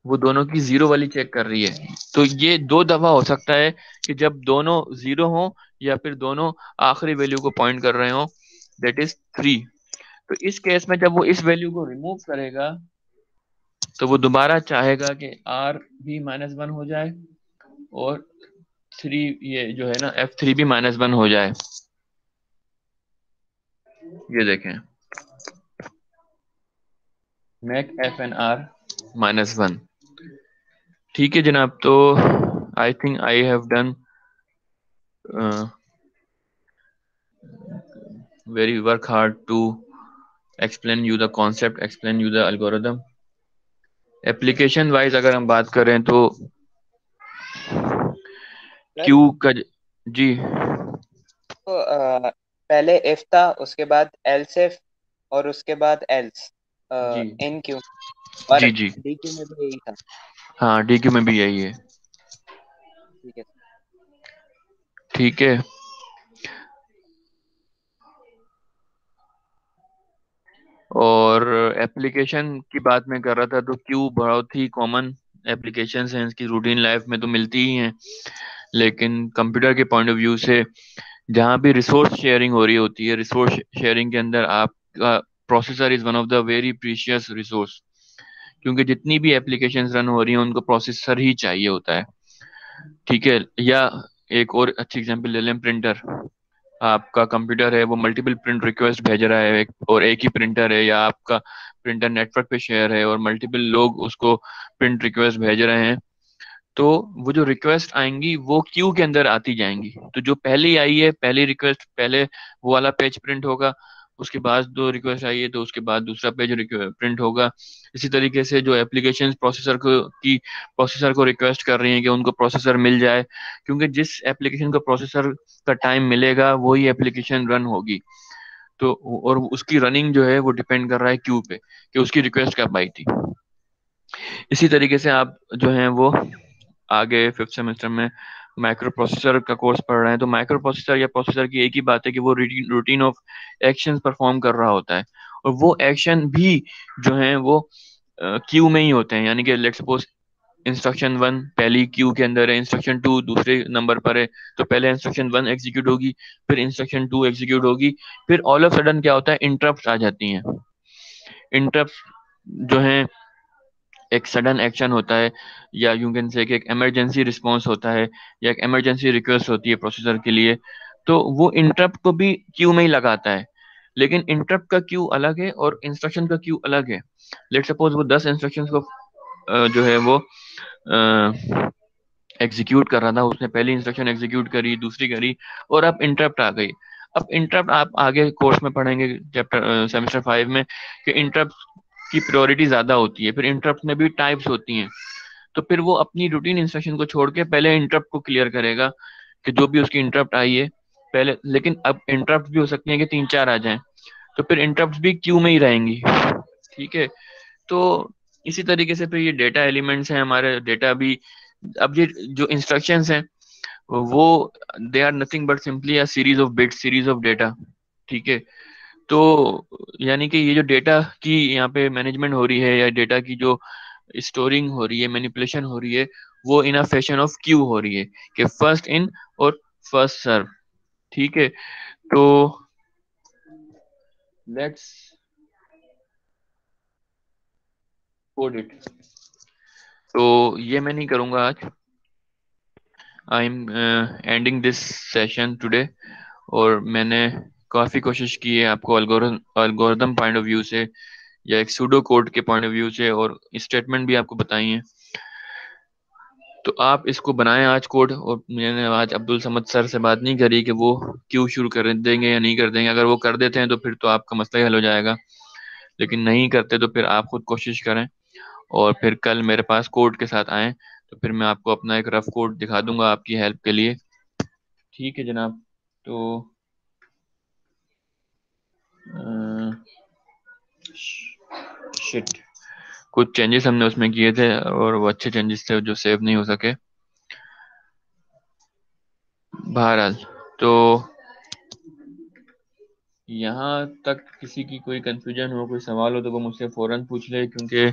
वो दोनों की 0 वाली चेक कर रही है। तो ये दो दफा हो सकता है कि जब दोनों 0 हो या फिर दोनों आखिरी वैल्यू को पॉइंट कर रहे हो, दैट इज 3। तो इस केस में जब वो इस वैल्यू को रिमूव करेगा तो वो दोबारा चाहेगा कि आर भी -1 हो जाए और 3 ये जो है ना F3 भी -1 हो जाए। ये देखें, मेक एफ एन आर -1। ठीक है जनाब, तो I think I have done very work hard to explain you the concept, explain you the algorithm. Application wise अगर हम बात करें तो क्यू का, जी तो पहले इफ था, उसके बाद एल्स इफ, और उसके बाद एल्स जी इन क्यू, और जी जी डी क्यू में भी यही था। हाँ, डी क्यू में भी यही है। ठीक है। ठीक है, और एप्लीकेशन की बात मैं कर रहा था तो क्यू बहुत ही कॉमन एप्लीकेशंस हैं, इसकी रूटीन लाइफ में तो मिलती ही हैं। लेकिन कंप्यूटर के पॉइंट ऑफ व्यू से जहाँ भी रिसोर्स शेयरिंग हो रही होती है, रिसोर्स शेयरिंग के अंदर आपका processor is one of the very precious resource, क्योंकि जितनी भी एप्लीकेशंस रन हो रही हैं उनको प्रोसेसर ही चाहिए होता है। ठीक है, या एक और अच्छी एग्जांपल ले लें, प्रिंटर। आपका कंप्यूटर है वो मल्टीपल प्रिंट रिक्वेस्ट भेज रहा है, और एक ही प्रिंटर है, या आपका प्रिंटर नेटवर्क पे शेयर है और मल्टीपल लोग उसको प्रिंट रिक्वेस्ट भेज रहे हैं, तो वो जो रिक्वेस्ट आएंगी वो क्यू के अंदर आती जाएंगी। तो जो पहली आई है, पहली रिक्वेस्ट, पहले वो वाला पेज प्रिंट होगा, उसके बाद दो रिक्वेस्ट आई है तो उसके बाद दूसरा पेज प्रिंट होगा। इसी तरीके से जो एप्लीकेशन प्रोसेसर को रिक्वेस्ट कर रही हैं कि उनको प्रोसेसर मिल जाए, क्योंकि जिस एप्लीकेशन को प्रोसेसर का टाइम मिलेगा वही एप्लीकेशन रन होगी। तो और उसकी रनिंग जो है वो डिपेंड कर रहा है क्यू पे कि उसकी रिक्वेस्ट कब आई थी। इसी तरीके से आप जो है वो आगे 5th सेमेस्टर में माइक्रो प्रोसेसर का कोर्स पढ़ रहे हैं, तो माइक्रो प्रोसेसर या प्रोसेसर की एक ही बात है कि वो रूटीन ऑफ एक्शन परफॉर्म कर रहा होता है, और वो एक्शन भी जो है वो क्यू में ही होते हैं। यानी कि लेट्स सपोज इंस्ट्रक्शन 1 पहली क्यू के अंदर है, इंस्ट्रक्शन 2 दूसरे नंबर पर है, तो पहले इंस्ट्रक्शन 1 एग्जीक्यूट होगी, फिर इंस्ट्रक्शन 2 एग्जीक्यूट होगी, फिर ऑल ऑफ सडन क्या होता है, इंटरप्ट आ जाती हैं। इंटरप्ट जो है एक सडन एक्शन होता है, या यूं कैन से कि एक इमरजेंसी रिस्पांस होता है, या एक इमरजेंसी रिक्वेस्ट होती है प्रोसेसर के लिए, तो वो इंटरप्ट को भी क्यू में ही लगाता है। लेकिन इंटरप्ट का क्यू अलग है और इंस्ट्रक्शन का क्यू अलग है। लेट सपोज वो 10 इंस्ट्रक्शंस को जो है वो एग्जीक्यूट कर रहा था, उसने पहली इंस्ट्रक्शन एग्जीक्यूट करी, दूसरी करी, और अब इंटरप्ट आ गई। अब इंटरप्ट आप आगे कोर्स में पढ़ेंगे चैप्टर सेमेस्टर 5 में कि इंटरप्ट की प्रायोरिटी ज्यादा होती है, फिर इंटरप्ट में भी टाइप्स होती हैं। तो फिर वो अपनी रूटीन इंस्ट्रक्शन को छोड़ के पहले इंटरप्ट को क्लियर करेगा कि जो भी उसकी इंटरप्ट आई है पहले। लेकिन अब इंटरप्ट भी हो सकती है कि 3-4 आ जाएं, तो फिर इंटरप्ट भी क्यू में ही रहेंगी। ठीक है, तो इसी तरीके से फिर ये डेटा एलिमेंट्स हैं हमारे, डेटा भी। अब ये जो इंस्ट्रक्शंस हैं वो they are nothing but simply a series of bits, series of data. ठीक है, तो यानी कि ये जो डेटा की यहाँ पे मैनेजमेंट हो रही है, या डेटा की जो स्टोरिंग हो रही है, मैनिपुलेशन हो रही है, वो इन अ फैशन ऑफ क्यू हो रही है कि फर्स्ट इन और फर्स्ट सर्व। ठीक है, तो लेट्स कोड इट। तो ये मैं नहीं करूंगा आज, I am ending this session today. और मैंने काफ़ी कोशिश की है आपको अल्गोरिदम पॉइंट ऑफ व्यू से या एक सूडो कोड के पॉइंट ऑफ व्यू से और स्टेटमेंट भी आपको बताई हैं। तो आप इसको बनाएं आज कोड। और मैंने आज अब्दुल समद सर से बात नहीं करी कि वो क्यों शुरू कर देंगे या नहीं कर देंगे। अगर वो कर देते हैं तो फिर तो आपका मसला ही हल हो जाएगा, लेकिन नहीं करते तो फिर आप खुद कोशिश करें और फिर कल मेरे पास कोड के साथ आएँ, तो फिर मैं आपको अपना एक रफ कोड दिखा दूंगा आपकी हेल्प के लिए। ठीक है जनाब, तो शिट, कुछ चेंजेस हमने उसमें किए थे और वो अच्छे चेंजेस थे जो सेव नहीं हो सके। बहरहाल, तो यहाँ तक किसी की कोई कंफ्यूजन हो, कोई सवाल हो तो वो मुझसे फौरन पूछ ले, क्योंकि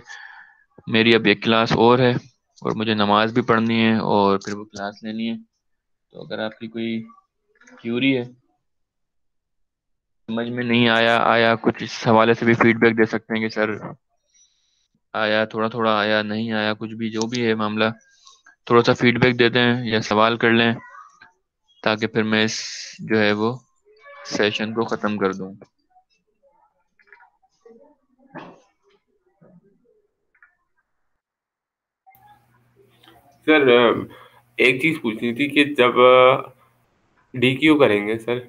मेरी अब एक क्लास और है और मुझे नमाज भी पढ़नी है और फिर वो क्लास लेनी है। तो अगर आपकी कोई क्यूरी है, समझ में नहीं आया कुछ, इस हवाले से भी फीडबैक दे सकते हैं कि सर आया, थोड़ा थोड़ा आया, नहीं आया, कुछ भी जो भी है मामला, थोड़ा सा फीडबैक देते हैं या सवाल कर लें, ताकि फिर मैं इस जो है वो सेशन को ख़त्म कर दूं। सर एक चीज पूछनी थी कि जब DQ करेंगे सर,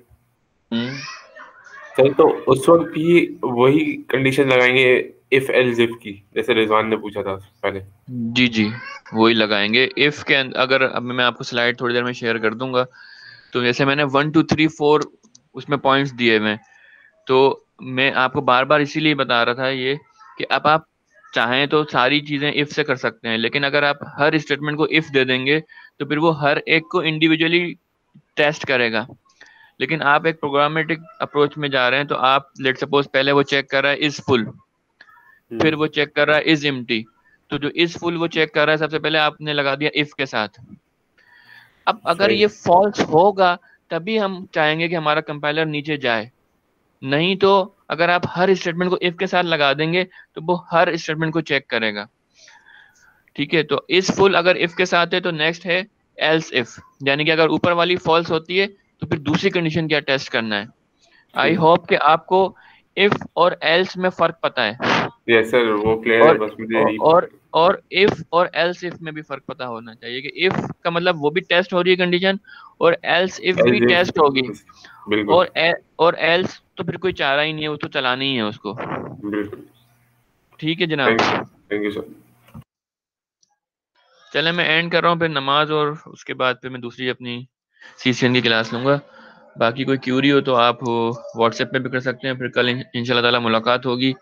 सर तो उस वक्त भी वही कंडीशन लगाएंगे इफ एल्स इफ की, जैसे रिजवान ने पूछा था पहले? जी जी, वही लगाएंगे इफ के अगर अब मैं आपको स्लाइड थोड़ी देर में शेयर कर दूंगा। तो जैसे मैंने 1 2 3 4 उसमें पॉइंट्स दिए हुए, तो मैं आपको बार बार इसीलिए बता रहा था ये कि अब आप चाहें तो सारी चीजें इफ से कर सकते हैं, लेकिन अगर आप हर स्टेटमेंट को इफ दे देंगे तो फिर वो हर एक को इंडिविजुअली टेस्ट करेगा। लेकिन आप एक प्रोग्रामेटिक अप्रोच में जा रहे हैं, तो आप लेट सपोज पहले वो चेक कर रहा है इज फुल, फिर वो चेक कर रहा है इज एम्प्टी। तो जो इज फुल वो चेक कर रहा है सबसे पहले आपने लगा दिया इफ के साथ। अब अगर सही। ये फॉल्स होगा तभी हम चाहेंगे कि हमारा कंपाइलर नीचे जाए, नहीं तो अगर आप हर स्टेटमेंट को इफ के साथ लगा देंगे तो वो हर स्टेटमेंट को चेक करेगा। ठीक है, तो इस फुल अगर इफ के साथ है तो नेक्स्ट है एल्स इफ, यानी कि अगर ऊपर वाली फॉल्स होती है तो फिर दूसरी कंडीशन क्या टेस्ट करना है। आई होप कि आपको इफ और एल्स में फर्क पता है। यस सर, वो क्लियर है, और बस मुझे यही और इफ और एल्स इफ में भी फर्क पता होना चाहिए कि इफ का मतलब वो भी टेस्ट हो रही है कंडीशन, और एल्स इफ भी टेस्ट होगी, बिल्कुल और एल्स तो फिर कोई चारा ही नहीं है, वो तो चलाना ही है उसको। बिल्कुल। ठीक है जनाब। Thank you sir. चले मैं एंड कर रहा हूँ, फिर नमाज और उसके बाद फिर मैं दूसरी अपनी सीसीएन की क्लास लूंगा। बाकी कोई क्यूरी हो तो आप व्हाट्सएप पे भी कर सकते हैं। फिर कल इंशाल्लाह ताला मुलाकात होगी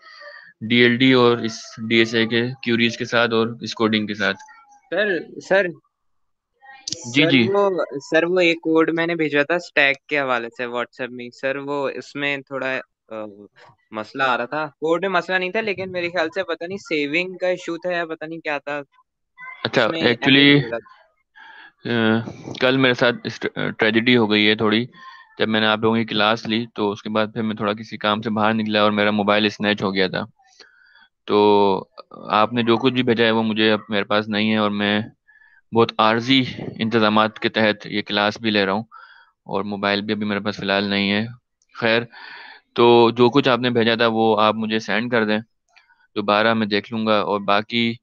डीएलडी और इस डीएसए के क्यूरीज के साथ और इस कोडिंग के साथ। सर सर जी जी। सर वो एक कोड मैंने भेजा था स्टैक के हवाले से व्हाट्सएप में सर, वो इसमें थोड़ा मसला आ रहा था। कोड में मसला नहीं था, लेकिन मेरे ख्याल से पता नहीं सेविंग का इशू था या पता नहीं क्या था, अच्छा उसमें एक्चुअली एरर दे रहा था। कल मेरे साथ ट्रेजेडी हो गई है थोड़ी। जब मैंने आप लोगों की क्लास ली तो उसके बाद फिर मैं थोड़ा किसी काम से बाहर निकला और मेरा मोबाइल स्नैच हो गया था। तो आपने जो कुछ भी भेजा है वो मुझे अब मेरे पास नहीं है, और मैं बहुत आर्जी इंतजामात के तहत ये क्लास भी ले रहा हूँ, और मोबाइल भी अभी मेरे पास फ़िलहाल नहीं है। खैर, तो जो कुछ आपने भेजा था वो आप मुझे सेंड कर दें, दोबारा मैं देख लूँगा। और बाकी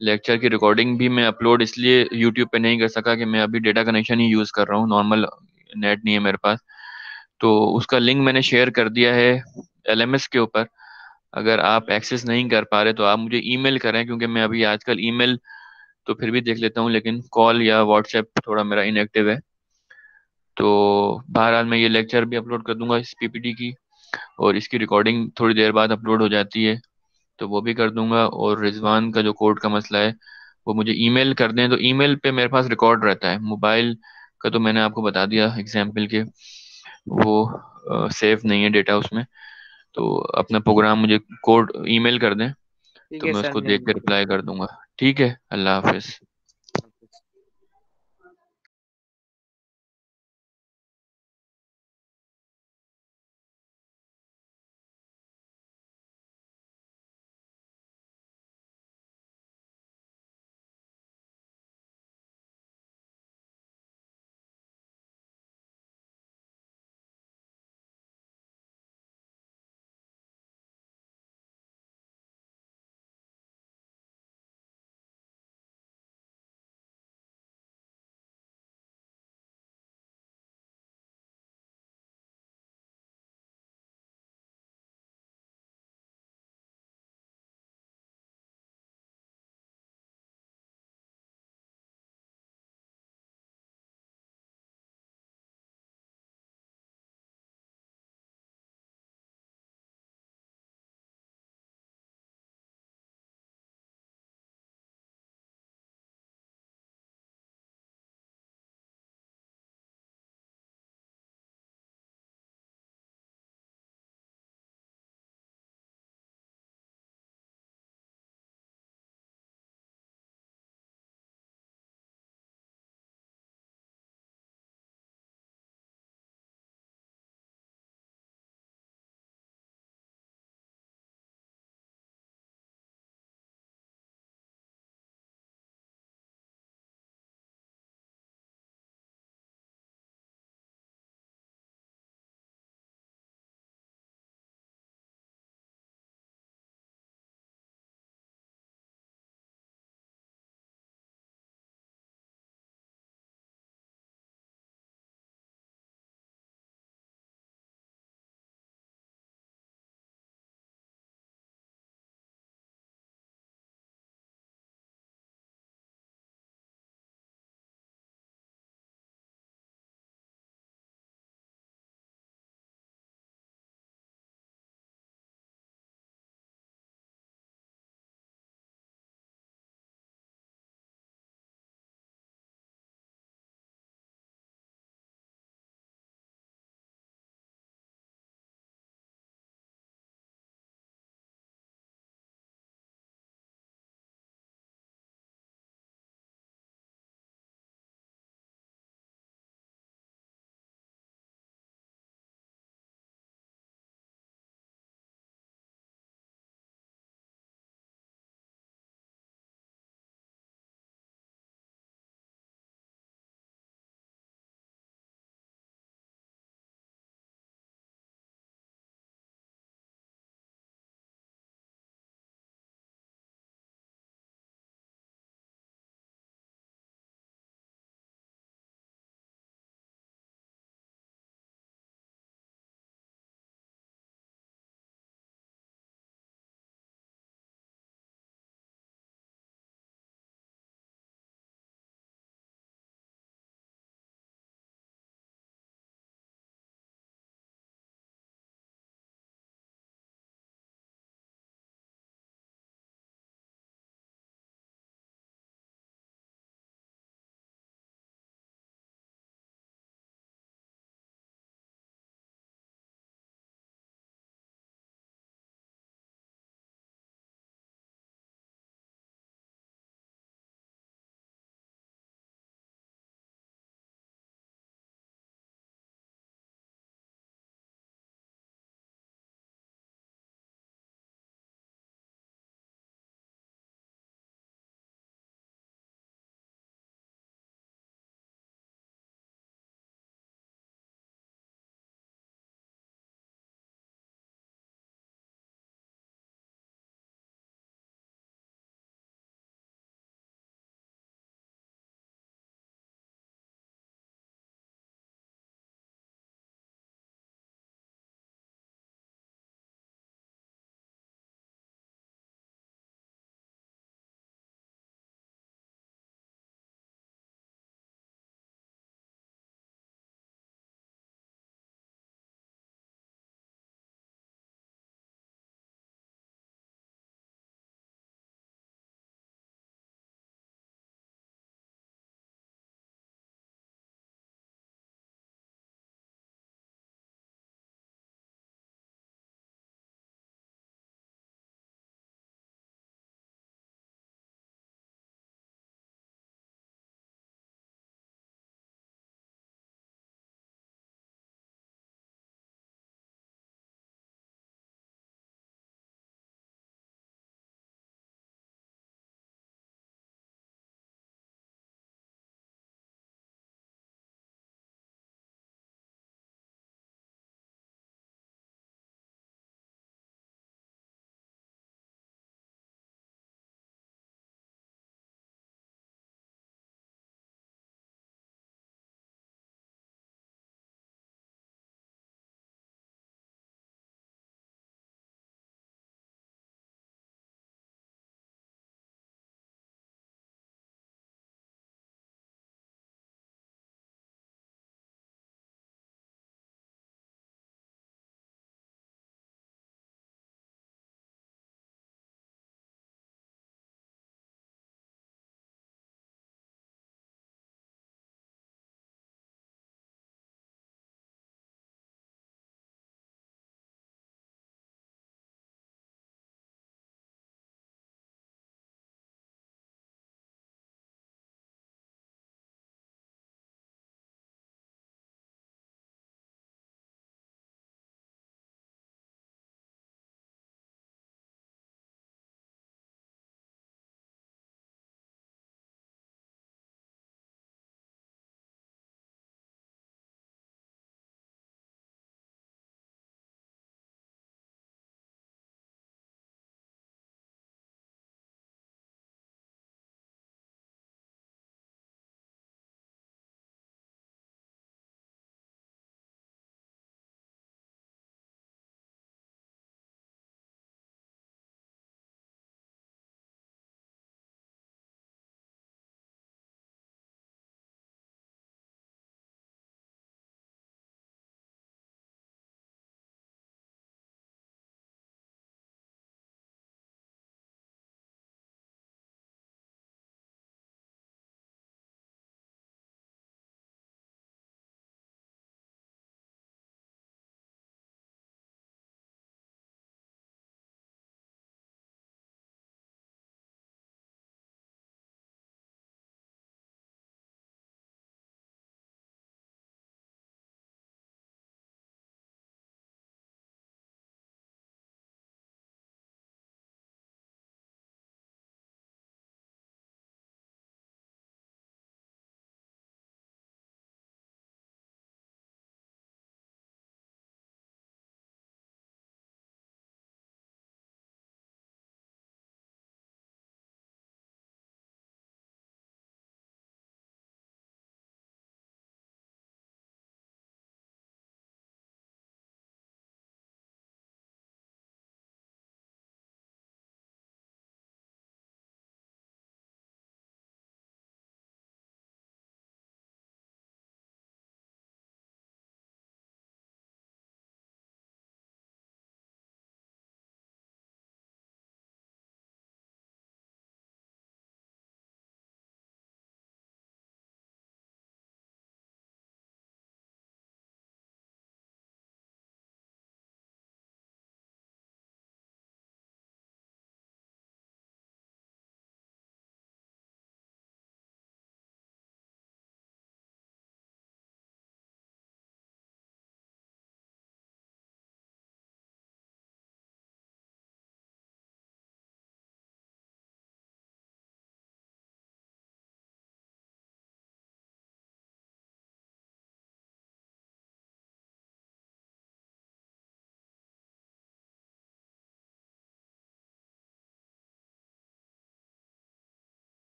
लेक्चर की रिकॉर्डिंग भी मैं अपलोड इसलिए यूट्यूब पे नहीं कर सका कि मैं अभी डेटा कनेक्शन ही यूज़ कर रहा हूँ, नॉर्मल नेट नहीं है मेरे पास। तो उसका लिंक मैंने शेयर कर दिया है एलएमएस के ऊपर। अगर आप एक्सेस नहीं कर पा रहे तो आप मुझे ईमेल करें, क्योंकि मैं अभी आजकल ईमेल तो फिर भी देख लेता हूँ, लेकिन कॉल या व्हाट्सएप थोड़ा मेरा इनएक्टिव है। तो बहरहाल मैं ये लेक्चर भी अपलोड कर दूंगा इस पीपीटी की, और इसकी रिकॉर्डिंग थोड़ी देर बाद अपलोड हो जाती है तो वो भी कर दूंगा। और रिजवान का जो कोड का मसला है वो मुझे ईमेल कर दें, तो ईमेल पे मेरे पास रिकॉर्ड रहता है। मोबाइल का तो मैंने आपको बता दिया एग्जाम्पल के, वो सेफ नहीं है डेटा उसमें। तो अपना प्रोग्राम मुझे कोड ईमेल कर दें ठीक तो है मैं सर, उसको नहीं देख कर रिप्लाई कर दूंगा। ठीक है, अल्लाह हाफिज।